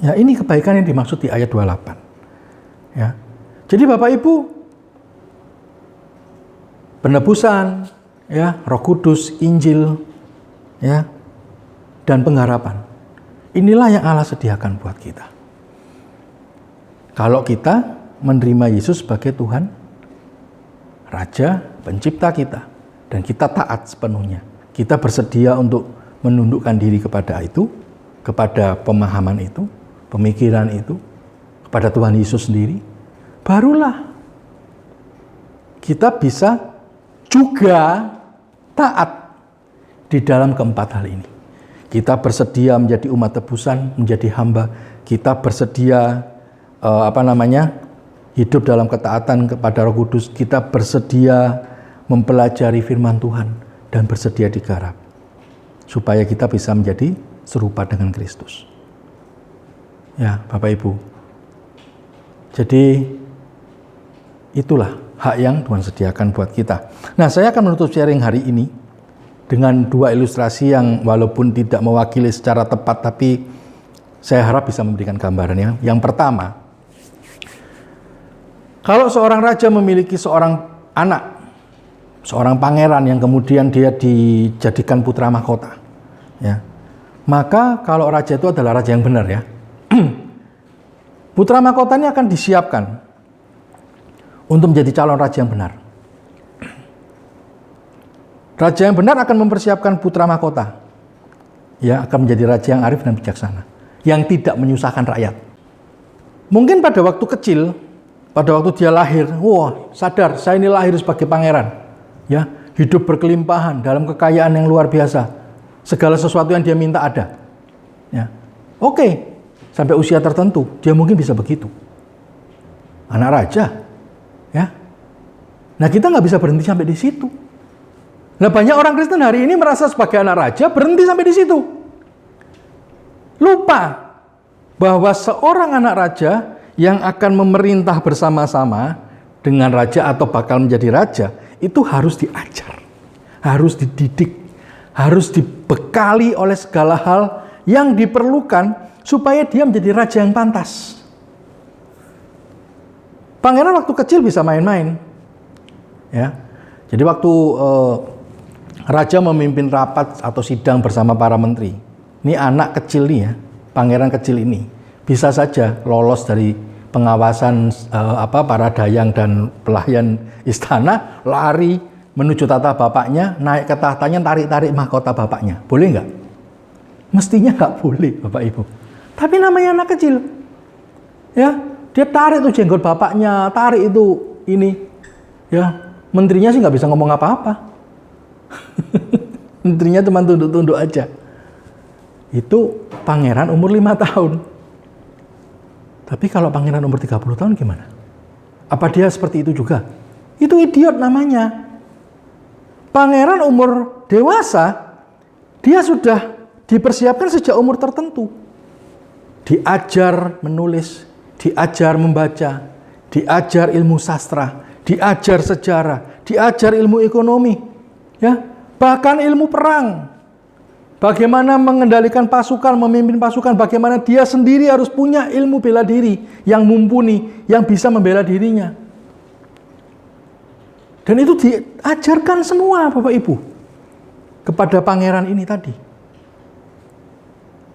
Ya, ini kebaikan yang dimaksud di ayat 28. Ya. Jadi Bapak Ibu, penebusan, ya, Roh Kudus, Injil, ya, dan pengharapan. Inilah yang Allah sediakan buat kita. Kalau kita menerima Yesus sebagai Tuhan, Raja, pencipta kita, dan kita taat sepenuhnya. Kita bersedia untuk menundukkan diri kepada itu, kepada pemahaman itu, pemikiran itu, kepada Tuhan Yesus sendiri. Barulah kita bisa juga taat di dalam keempat hal ini. Kita bersedia menjadi umat tebusan, menjadi hamba. Kita bersedia hidup dalam ketaatan kepada Roh Kudus. Kita bersedia mempelajari firman Tuhan dan bersedia digarap supaya kita bisa menjadi serupa dengan Kristus. Ya, Bapak Ibu. Jadi itulah hak yang Tuhan sediakan buat kita. Nah, saya akan menutup sharing hari ini dengan dua ilustrasi yang walaupun tidak mewakili secara tepat, tapi saya harap bisa memberikan gambarannya. Yang pertama, kalau seorang raja memiliki seorang anak, seorang pangeran yang kemudian dia dijadikan putra mahkota, ya, maka kalau raja itu adalah raja yang benar, ya, putra mahkotanya akan disiapkan untuk menjadi calon raja yang benar. Raja yang benar akan mempersiapkan putra mahkota. Ya, akan menjadi raja yang arif dan bijaksana, yang tidak menyusahkan rakyat. Mungkin pada waktu kecil, pada waktu dia lahir, sadar saya ini lahir sebagai pangeran. Ya, hidup berkelimpahan dalam kekayaan yang luar biasa. Segala sesuatu yang dia minta ada. Ya. Oke, sampai usia tertentu dia mungkin bisa begitu. Anak raja. Ya. Nah, kita nggak bisa berhenti sampai di situ. Nah, banyak orang Kristen hari ini merasa sebagai anak raja berhenti sampai di situ. Lupa bahwa seorang anak raja yang akan memerintah bersama-sama dengan raja atau bakal menjadi raja itu harus diajar, harus dididik, harus dibekali oleh segala hal yang diperlukan supaya dia menjadi raja yang pantas. Pangeran waktu kecil bisa main-main, ya. Jadi waktu raja memimpin rapat atau sidang bersama para menteri, ini anak kecil nih ya, pangeran kecil ini bisa saja lolos dari pengawasan para dayang dan pelayan istana, lari menuju tata bapaknya, naik ke tahtanya, tarik-tarik mahkota bapaknya. Boleh nggak? Mestinya nggak boleh, Bapak Ibu. Tapi namanya anak kecil, ya, dia tarik tuh jenggot bapaknya, tarik itu ini, ya, menterinya sih nggak bisa ngomong apa-apa. Menterinya cuma tunduk-tunduk aja. Itu pangeran umur 5 tahun. Tapi kalau pangeran umur 30 tahun gimana? Apa dia seperti itu juga? Itu idiot namanya. Pangeran umur dewasa, dia sudah dipersiapkan sejak umur tertentu. Diajar menulis, diajar membaca, diajar ilmu sastra, diajar sejarah, diajar ilmu ekonomi, ya, bahkan ilmu perang. Bagaimana mengendalikan pasukan, memimpin pasukan, bagaimana dia sendiri harus punya ilmu bela diri yang mumpuni, yang bisa membela dirinya. Dan itu diajarkan semua Bapak Ibu kepada pangeran ini tadi.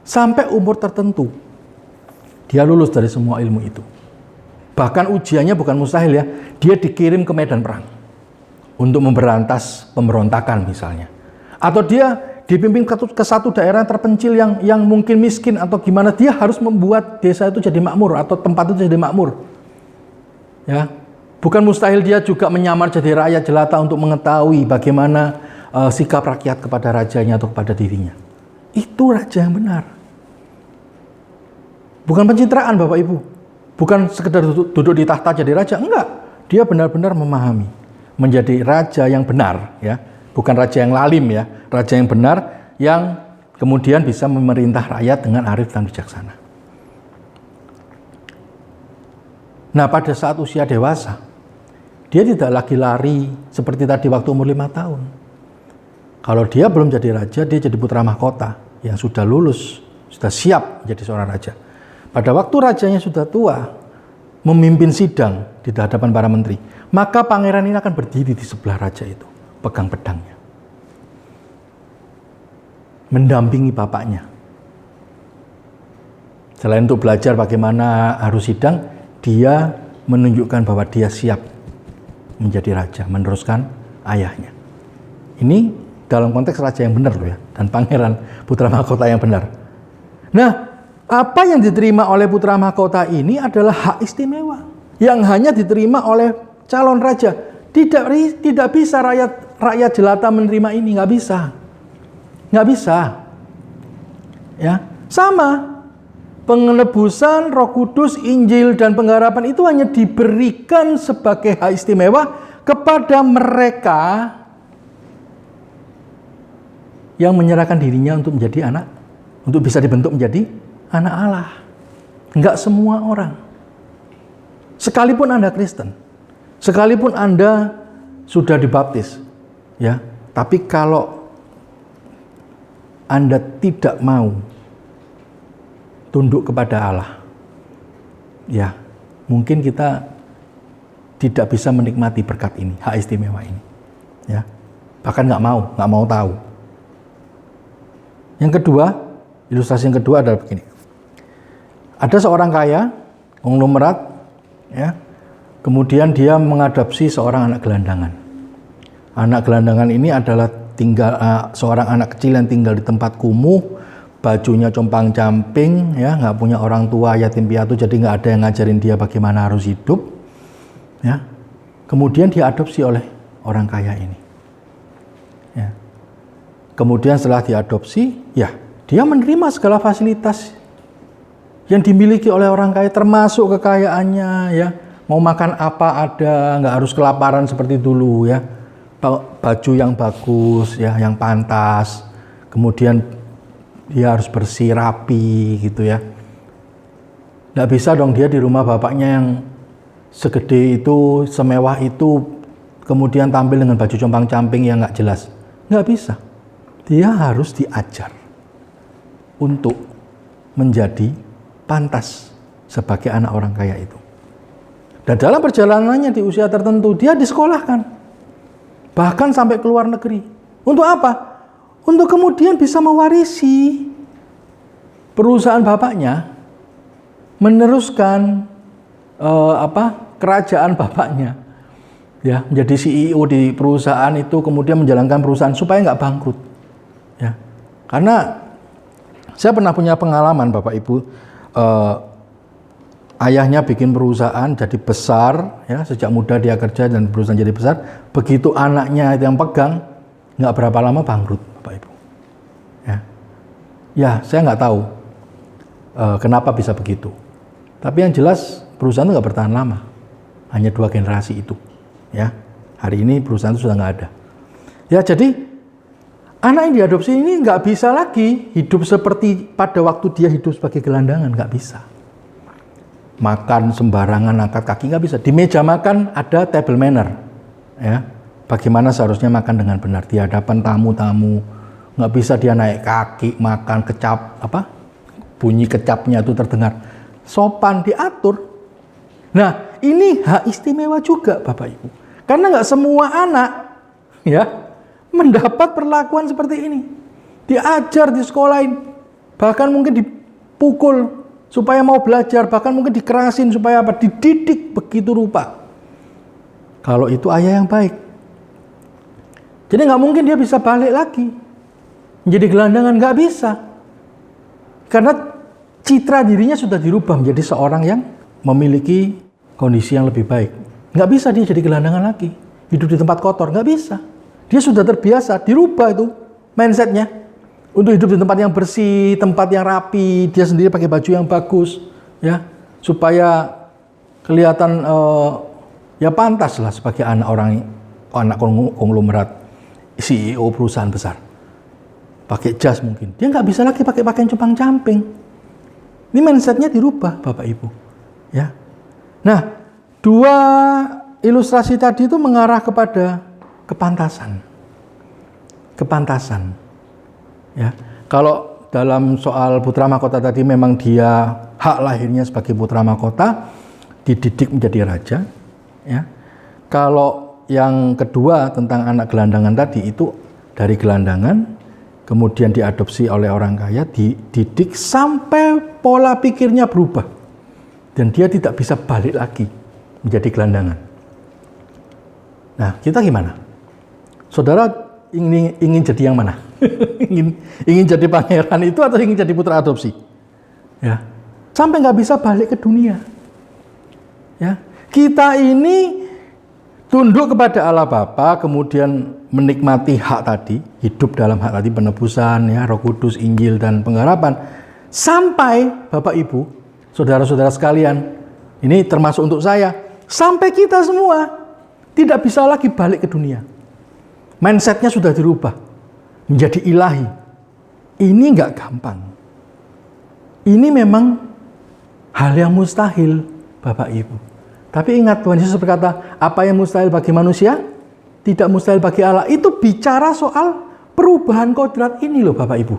Sampai umur tertentu dia lulus dari semua ilmu itu. Bahkan ujiannya bukan mustahil ya, dia dikirim ke medan perang untuk memberantas pemberontakan misalnya. Atau dia dipimpin ke satu daerah terpencil yang mungkin miskin atau gimana, dia harus membuat desa itu jadi makmur atau tempat itu jadi makmur. Ya, bukan mustahil dia juga menyamar jadi rakyat jelata untuk mengetahui bagaimana sikap rakyat kepada rajanya atau kepada dirinya. Itu raja yang benar. Bukan pencitraan Bapak Ibu. Bukan sekedar duduk di tahta jadi raja, enggak. Dia benar-benar memahami menjadi raja yang benar, ya. Bukan raja yang lalim ya, raja yang benar yang kemudian bisa memerintah rakyat dengan arif dan bijaksana. Nah, pada saat usia dewasa, dia tidak lagi lari seperti tadi waktu umur 5 tahun. Kalau dia belum jadi raja, dia jadi putra mahkota yang sudah lulus, sudah siap menjadi seorang raja. Pada waktu rajanya sudah tua, memimpin sidang di hadapan para menteri, maka pangeran ini akan berdiri di sebelah raja itu, pegang pedangnya, mendampingi bapaknya. Selain untuk belajar bagaimana harus sidang, dia menunjukkan bahwa dia siap menjadi raja, meneruskan ayahnya. Ini dalam konteks raja yang benar loh ya, dan pangeran putra mahkota yang benar. Nah, apa yang diterima oleh putra mahkota ini adalah hak istimewa yang hanya diterima oleh calon raja. Tidak bisa rakyat jelata menerima ini, nggak bisa. Ya, sama. Penebusan, Roh Kudus, Injil dan pengharapan itu hanya diberikan sebagai hak istimewa kepada mereka yang menyerahkan dirinya untuk menjadi anak, untuk bisa dibentuk menjadi anak Allah. Enggak semua orang. Sekalipun Anda Kristen, sekalipun Anda sudah dibaptis, ya, tapi kalau Anda tidak mau tunduk kepada Allah, ya, mungkin kita tidak bisa menikmati berkat ini, hak istimewa ini, ya. Bahkan nggak mau tahu. Yang kedua, ilustrasi yang kedua adalah begini. Ada seorang kaya, konglomerat, ya, Kemudian dia mengadopsi seorang anak gelandangan. Anak gelandangan ini adalah seorang anak kecil yang tinggal di tempat kumuh, bajunya compang-camping, ya, nggak punya orang tua, yatim piatu, jadi nggak ada yang ngajarin dia bagaimana harus hidup. Ya. Kemudian diadopsi oleh orang kaya ini. Ya. Kemudian setelah diadopsi, ya dia menerima segala fasilitas yang dimiliki oleh orang kaya, termasuk kekayaannya, ya. Mau makan apa ada, nggak harus kelaparan seperti dulu, ya. Baju yang bagus, ya, yang pantas. Kemudian dia harus bersih, rapi, gitu ya. Nggak bisa dong dia di rumah bapaknya yang segede itu, semewah itu, kemudian tampil dengan baju compang-camping yang nggak jelas. Nggak bisa. Dia harus diajar untuk menjadi pantas sebagai anak orang kaya itu. Dan dalam perjalanannya di usia tertentu, dia disekolahkan. Bahkan sampai ke luar negeri. Untuk apa? Untuk kemudian bisa mewarisi perusahaan bapaknya, meneruskan kerajaan bapaknya, ya, menjadi CEO di perusahaan itu, kemudian menjalankan perusahaan supaya nggak bangkrut, ya. Karena saya pernah punya pengalaman, Bapak Ibu, ayahnya bikin perusahaan jadi besar, ya, sejak muda dia kerja dan perusahaan jadi besar. Begitu anaknya itu yang pegang, nggak berapa lama bangkrut, Bapak Ibu. Ya, saya nggak tahu kenapa bisa begitu. Tapi yang jelas perusahaan itu nggak bertahan lama, hanya 2 generasi itu. Ya, hari ini perusahaan itu sudah nggak ada. Ya, jadi anak yang diadopsi ini nggak bisa lagi hidup seperti pada waktu dia hidup sebagai gelandangan, nggak bisa. Makan sembarangan, angkat kaki, nggak bisa. Di meja makan ada table manner, ya. Bagaimana seharusnya makan dengan benar di hadapan tamu-tamu. Nggak bisa dia naik kaki makan, kecap, bunyi kecapnya itu terdengar. Sopan, diatur. Nah, ini hak istimewa juga, Bapak Ibu. Karena nggak semua anak, ya, mendapat perlakuan seperti ini. Diajar, disekolahin, bahkan mungkin dipukul supaya mau belajar, bahkan mungkin dikerasin supaya apa? Dididik begitu rupa. Kalau itu ayah yang baik. Jadi nggak mungkin dia bisa balik lagi menjadi gelandangan, nggak bisa. Karena citra dirinya sudah dirubah menjadi seorang yang memiliki kondisi yang lebih baik. Nggak bisa dia jadi gelandangan lagi, hidup di tempat kotor, nggak bisa. Dia sudah terbiasa, dirubah itu mindsetnya. Untuk hidup di tempat yang bersih, tempat yang rapi, dia sendiri pakai baju yang bagus, ya, supaya kelihatan ya pantas lah sebagai anak konglomerat, CEO perusahaan besar. Pakai jas mungkin, dia nggak bisa lagi pakai pakaian compang-camping. Ini mindsetnya dirubah, Bapak Ibu, ya. Nah, 2 ilustrasi tadi itu mengarah kepada kepantasan. Kepantasan. Ya, kalau dalam soal putra mahkota tadi memang dia hak lahirnya sebagai putra mahkota, dididik menjadi raja, ya. Kalau yang kedua tentang anak gelandangan tadi itu dari gelandangan, kemudian diadopsi oleh orang kaya, dididik sampai pola pikirnya berubah dan dia tidak bisa balik lagi menjadi gelandangan. Nah, kita gimana? Saudara ingin jadi yang mana? ingin jadi pangeran itu atau ingin jadi putra adopsi? Ya, sampai nggak bisa balik ke dunia. Ya, kita ini tunduk kepada Allah Bapa, kemudian menikmati hak tadi, hidup dalam hak tadi, penebusan, ya, Roh Kudus, Injil dan pengharapan, sampai Bapak Ibu, saudara-saudara sekalian, ini termasuk untuk saya, sampai kita semua tidak bisa lagi balik ke dunia. Mindsetnya sudah dirubah menjadi ilahi. Ini nggak gampang. Ini memang hal yang mustahil, Bapak Ibu. Tapi ingat, Tuhan Yesus berkata, apa yang mustahil bagi manusia, tidak mustahil bagi Allah. Itu bicara soal perubahan kodrat ini loh, Bapak Ibu.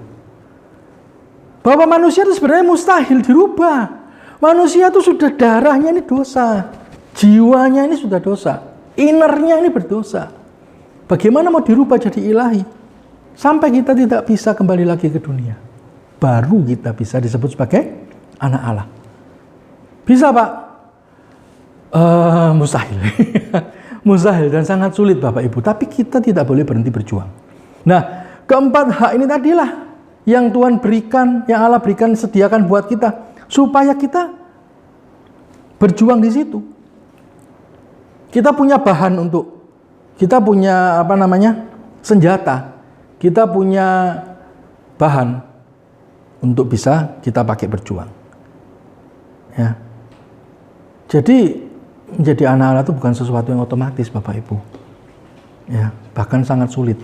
Bahwa manusia itu sebenarnya mustahil dirubah. Manusia itu sudah darahnya ini dosa. Jiwanya ini sudah dosa. Innernya ini berdosa. Bagaimana mau dirubah jadi ilahi? Sampai kita tidak bisa kembali lagi ke dunia. Baru kita bisa disebut sebagai anak Allah. Bisa, Pak? Mustahil. Mustahil dan sangat sulit Bapak Ibu. Tapi kita tidak boleh berhenti berjuang. Nah, keempat hak ini tadilah yang Tuhan berikan, yang Allah berikan, sediakan buat kita. Supaya kita berjuang di situ. Kita punya bahan kita punya senjata. Kita punya bahan untuk bisa kita pakai berjuang. Ya. Jadi menjadi anak Allah itu bukan sesuatu yang otomatis Bapak Ibu. Ya, bahkan sangat sulit.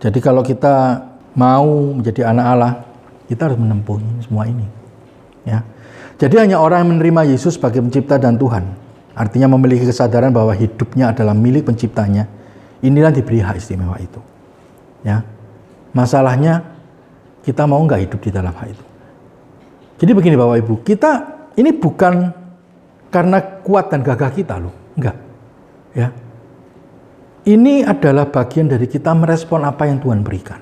Jadi kalau kita mau menjadi anak Allah, kita harus menempuh semua ini. Ya. Jadi hanya orang yang menerima Yesus sebagai pencipta dan Tuhan, artinya memiliki kesadaran bahwa hidupnya adalah milik penciptanya, inilah diberi hak istimewa itu. Ya. Masalahnya kita mau nggak hidup di dalam hak itu. Jadi begini Bapak Ibu, kita ini bukan karena kuat dan gagah kita loh, enggak. Ya. Ini adalah bagian dari kita merespon apa yang Tuhan berikan.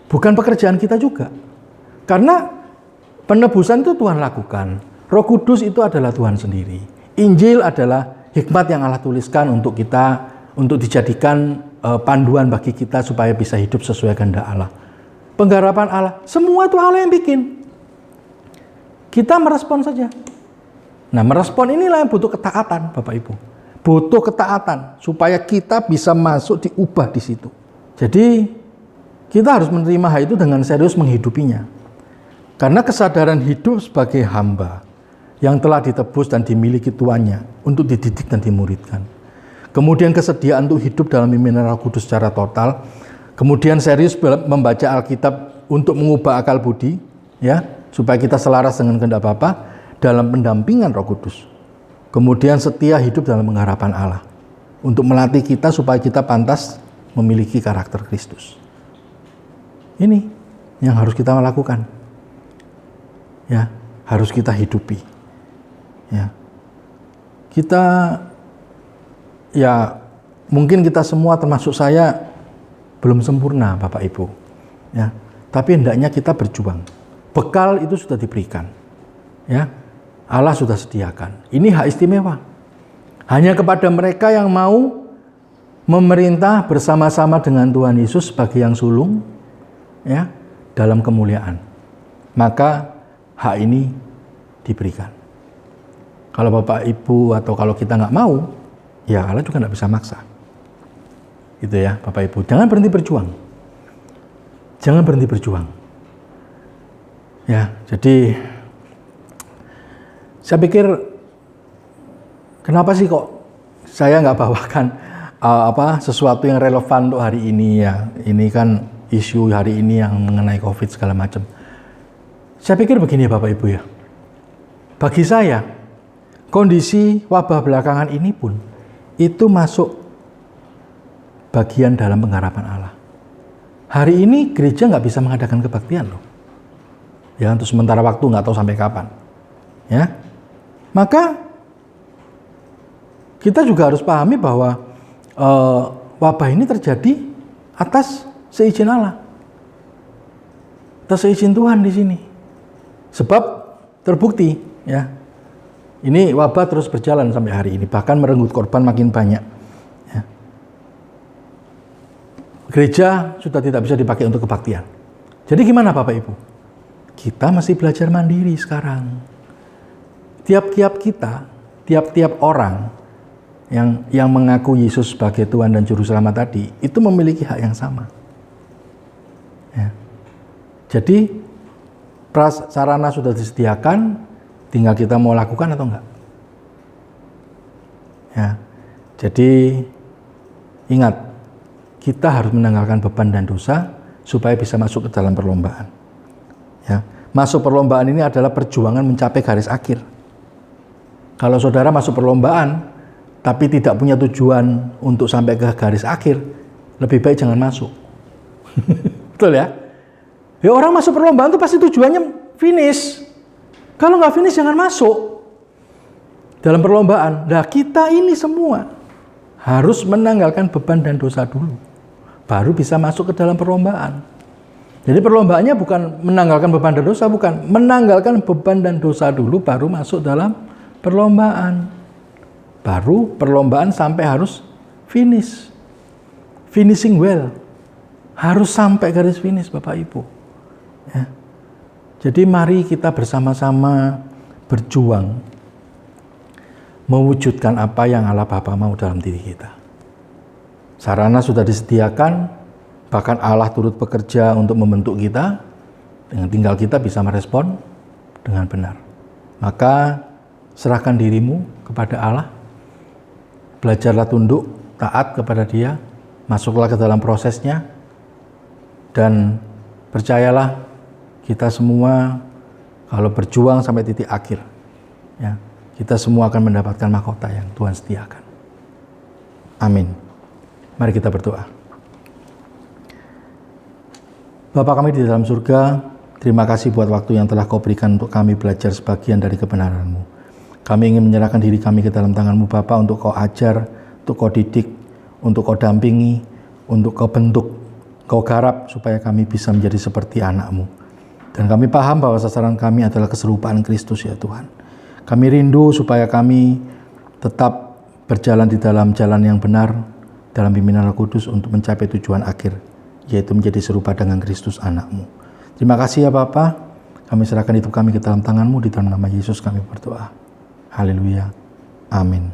Bukan pekerjaan kita juga. Karena penebusan itu Tuhan lakukan. Roh Kudus itu adalah Tuhan sendiri. Injil adalah hikmat yang Allah tuliskan untuk kita, untuk dijadikan panduan bagi kita supaya bisa hidup sesuai kehendak Allah. Penggarapan Allah, semua itu Allah yang bikin. Kita merespon saja. Nah, merespon inilah yang butuh ketaatan, Bapak Ibu. Butuh ketaatan supaya kita bisa masuk diubah di situ. Jadi, kita harus menerima hal itu dengan serius menghidupinya. Karena kesadaran hidup sebagai hamba yang telah ditebus dan dimiliki tuannya untuk dididik dan dimuridkan. Kemudian kesediaan untuk hidup dalam pimpinan Roh Kudus secara total. Kemudian serius membaca Alkitab untuk mengubah akal budi, ya, supaya kita selaras dengan kehendak Bapa dalam pendampingan Roh Kudus. Kemudian setia hidup dalam pengharapan Allah untuk melatih kita supaya kita pantas memiliki karakter Kristus. Ini yang harus kita lakukan. Ya, harus kita hidupi. Ya. Kita mungkin kita semua termasuk saya belum sempurna Bapak Ibu. Ya. Tapi hendaknya kita berjuang. Bekal itu sudah diberikan. Ya. Allah sudah sediakan. Ini hak istimewa. Hanya kepada mereka yang mau memerintah bersama-sama dengan Tuhan Yesus sebagai yang sulung, ya, dalam kemuliaan. Maka hak ini diberikan. Kalau Bapak Ibu atau kalau kita nggak mau, ya Allah juga nggak bisa maksa. Gitu ya Bapak Ibu. Jangan berhenti berjuang. Jangan berhenti berjuang. Ya, jadi saya pikir kenapa sih kok saya nggak bawakan sesuatu yang relevan untuk hari ini ya. Ini kan isu hari ini yang mengenai COVID segala macam. Saya pikir begini Bapak Ibu ya. Bagi saya, kondisi wabah belakangan ini pun itu masuk bagian dalam pengharapan Allah. Hari ini gereja nggak bisa mengadakan kebaktian loh. Ya, untuk sementara waktu, nggak tahu sampai kapan. Ya, maka kita juga harus pahami bahwa wabah ini terjadi atas seizin Allah, atas seizin Tuhan di sini. Sebab terbukti, ya, ini wabah terus berjalan sampai hari ini, bahkan merenggut korban makin banyak. Ya. Gereja sudah tidak bisa dipakai untuk kebaktian. Jadi gimana Bapak Ibu? Kita masih belajar mandiri sekarang. Tiap-tiap orang yang mengaku Yesus sebagai Tuhan dan Juru Selamat tadi, itu memiliki hak yang sama. Ya. Jadi prasarana sudah disediakan, tinggal kita mau lakukan atau enggak. Ya. Jadi ingat, kita harus menanggalkan beban dan dosa supaya bisa masuk ke dalam perlombaan. Ya. Masuk perlombaan ini adalah perjuangan mencapai garis akhir. Kalau saudara masuk perlombaan tapi tidak punya tujuan untuk sampai ke garis akhir, lebih baik jangan masuk. Betul ya? Ya, orang masuk perlombaan itu pasti tujuannya finish. Kalau nggak finish jangan masuk dalam perlombaan. Nah, kita ini semua harus menanggalkan beban dan dosa dulu, baru bisa masuk ke dalam perlombaan. Jadi perlombaannya bukan menanggalkan beban dan dosa, bukan. Menanggalkan beban dan dosa dulu baru masuk dalam perlombaan. Baru perlombaan sampai harus finish. Finishing well. Harus sampai garis finish Bapak Ibu. Ya. Jadi mari kita bersama-sama berjuang mewujudkan apa yang Allah Bapa mau dalam diri kita. Sarana sudah disediakan, bahkan Allah turut bekerja untuk membentuk kita, dengan tinggal kita bisa merespon dengan benar. Maka serahkan dirimu kepada Allah, belajarlah tunduk, taat kepada Dia, masuklah ke dalam prosesnya, dan percayalah kita semua kalau berjuang sampai titik akhir, ya, kita semua akan mendapatkan mahkota yang Tuhan sediakan. Amin. Mari kita berdoa. Bapa kami di dalam surga, terima kasih buat waktu yang telah Kau berikan untuk kami belajar sebagian dari kebenaran-Mu. Kami ingin menyerahkan diri kami ke dalam tangan-Mu Bapa, untuk Kau ajar, untuk Kau didik, untuk Kau dampingi, untuk Kau bentuk, Kau garap supaya kami bisa menjadi seperti anak-Mu. Dan kami paham bahwa sasaran kami adalah keserupaan Kristus ya Tuhan. Kami rindu supaya kami tetap berjalan di dalam jalan yang benar, dalam bimbingan Roh Kudus untuk mencapai tujuan akhir, yaitu menjadi serupa dengan Kristus anak-Mu. Terima kasih ya Bapa, kami serahkan hidup kami ke dalam tangan-Mu, di dalam nama Yesus kami berdoa. Haleluya. Amin.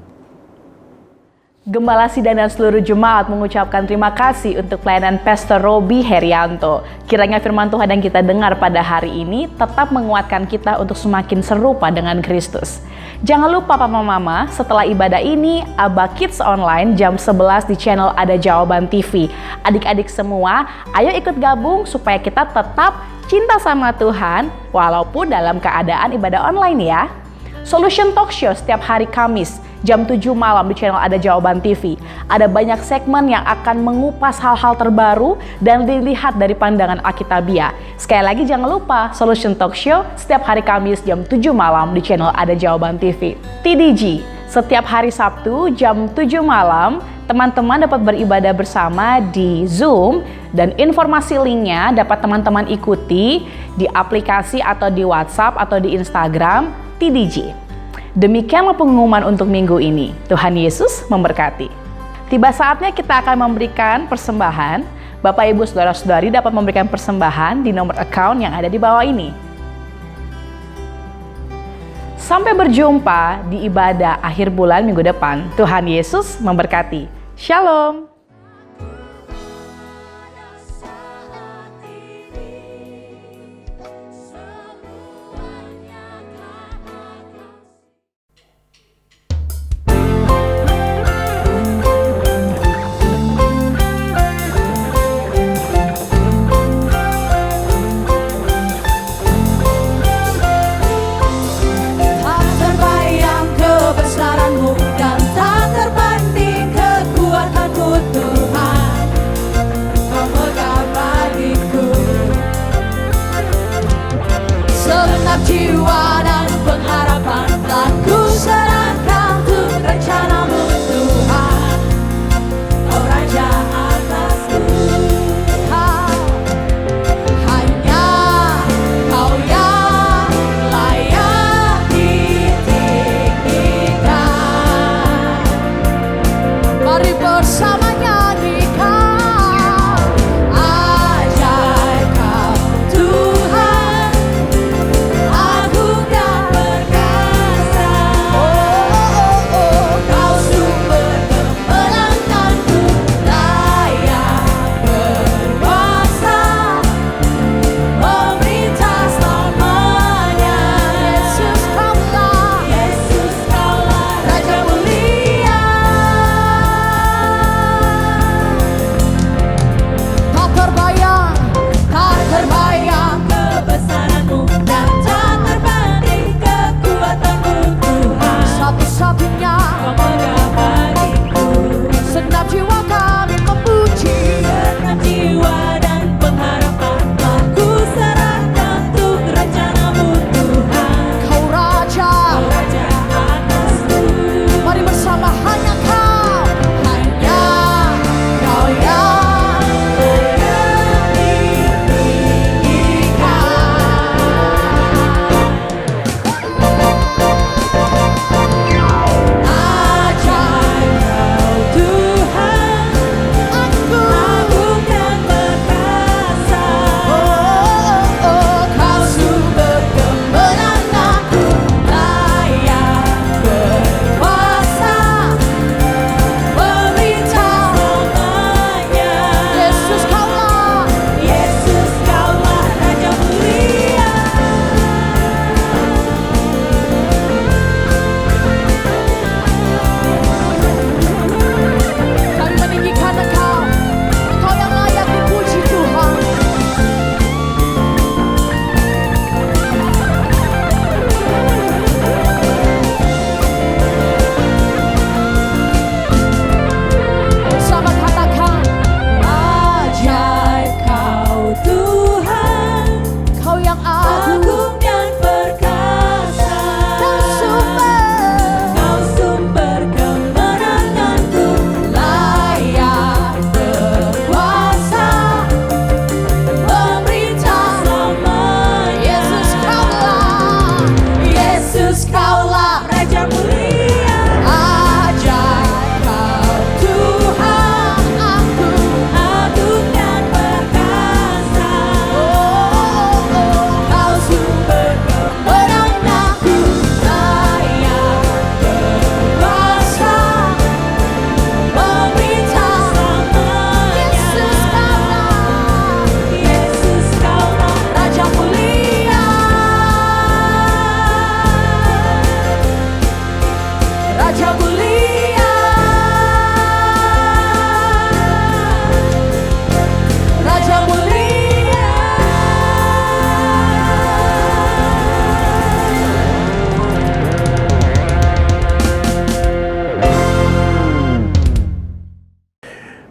Gembala Sidang dan seluruh jemaat mengucapkan terima kasih untuk pelayanan Pastor Robi Herianto. Kiranya firman Tuhan yang kita dengar pada hari ini tetap menguatkan kita untuk semakin serupa dengan Kristus. Jangan lupa Papa Mama, setelah ibadah ini, Aba Kids Online jam 11 di channel Ada Jawaban TV. Adik-adik semua, ayo ikut gabung supaya kita tetap cinta sama Tuhan walaupun dalam keadaan ibadah online ya. Solution Talk Show setiap hari Kamis jam 7 malam di channel Ada Jawaban TV. Ada banyak segmen yang akan mengupas hal-hal terbaru dan dilihat dari pandangan Alkitabiah. Sekali lagi jangan lupa Solution Talk Show setiap hari Kamis jam 7 malam di channel Ada Jawaban TV. TDG setiap hari Sabtu jam 7 malam teman-teman dapat beribadah bersama di Zoom, dan informasi linknya dapat teman-teman ikuti di aplikasi atau di WhatsApp atau di Instagram TDG. Demikianlah pengumuman untuk minggu ini. Tuhan Yesus memberkati. Tiba saatnya kita akan memberikan persembahan. Bapak, Ibu, Saudara-saudari dapat memberikan persembahan di nomor account yang ada di bawah ini. Sampai berjumpa di ibadah akhir bulan minggu depan. Tuhan Yesus memberkati. Shalom. Tak terbayang kebesaran-Mu dan tak terbanding kekuatan-Mu.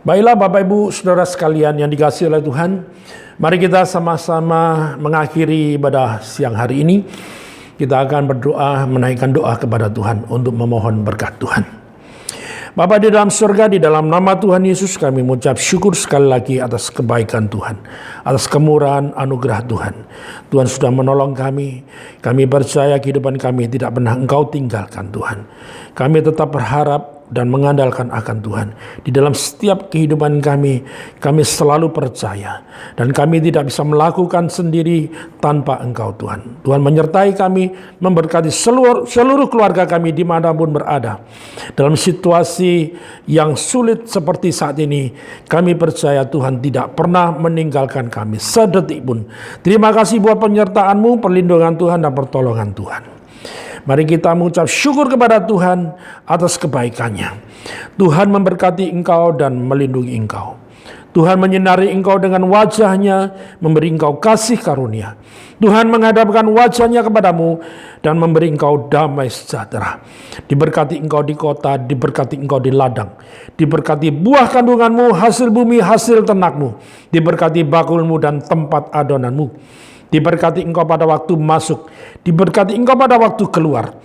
Baiklah Bapak Ibu Saudara sekalian yang dikasihi oleh Tuhan, mari kita sama-sama mengakhiri ibadah siang hari ini. Kita akan berdoa, menaikkan doa kepada Tuhan untuk memohon berkat Tuhan. Bapa di dalam surga, di dalam nama Tuhan Yesus kami mengucap syukur sekali lagi atas kebaikan Tuhan, atas kemurahan anugerah Tuhan. Tuhan sudah menolong kami. Kami percaya kehidupan kami tidak pernah Engkau tinggalkan Tuhan. Kami tetap berharap dan mengandalkan akan Tuhan. Di dalam setiap kehidupan kami selalu percaya. Dan kami tidak bisa melakukan sendiri tanpa Engkau Tuhan. Tuhan menyertai kami, memberkati seluruh keluarga kami dimanapun berada. Dalam situasi yang sulit seperti saat ini, kami percaya Tuhan tidak pernah meninggalkan kami sedetik pun. Terima kasih buat penyertaan-Mu, perlindungan Tuhan dan pertolongan Tuhan. Mari kita mengucap syukur kepada Tuhan atas kebaikannya. Tuhan memberkati engkau dan melindungi engkau. Tuhan menyinari engkau dengan wajahnya, memberi engkau kasih karunia. Tuhan menghadapkan wajahnya kepadamu dan memberi engkau damai sejahtera. Diberkati engkau di kota, diberkati engkau di ladang. Diberkati buah kandunganmu, hasil bumi, hasil ternakmu. Diberkati bakulmu dan tempat adonanmu. Diberkati engkau pada waktu masuk, diberkati engkau pada waktu keluar.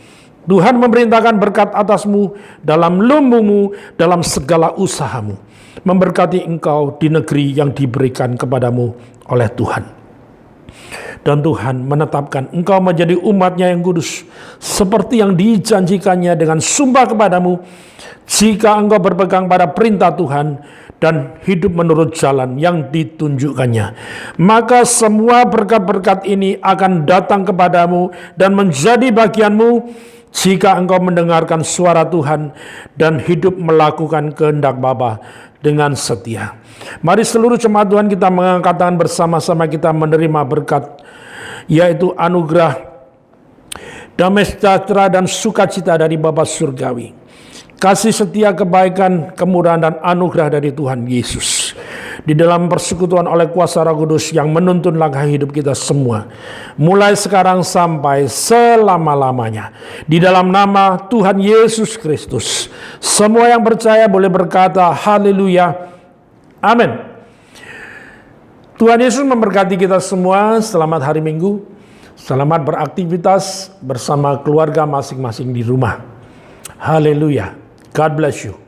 Tuhan memerintahkan berkat atasmu dalam lumbumu, dalam segala usahamu. Memberkati engkau di negeri yang diberikan kepadamu oleh Tuhan. Dan Tuhan menetapkan engkau menjadi umatnya yang kudus, seperti yang dijanjikannya dengan sumpah kepadamu, jika engkau berpegang pada perintah Tuhan dan hidup menurut jalan yang ditunjukkannya. Maka semua berkat-berkat ini akan datang kepadamu dan menjadi bagianmu jika engkau mendengarkan suara Tuhan dan hidup melakukan kehendak Bapa dengan setia. Mari seluruh jemaat Tuhan kita mengangkat tangan bersama-sama, kita menerima berkat, yaitu anugerah, damai sejahtera dan sukacita dari Bapa Surgawi. Kasih setia, kebaikan, kemurahan dan anugerah dari Tuhan Yesus. Di dalam persekutuan oleh kuasa Roh Kudus yang menuntun langkah hidup kita semua. Mulai sekarang sampai selama-lamanya. Di dalam nama Tuhan Yesus Kristus. Semua yang percaya boleh berkata haleluya. Amin. Tuhan Yesus memberkati kita semua. Selamat hari Minggu. Selamat beraktivitas bersama keluarga masing-masing di rumah. Haleluya. God bless you.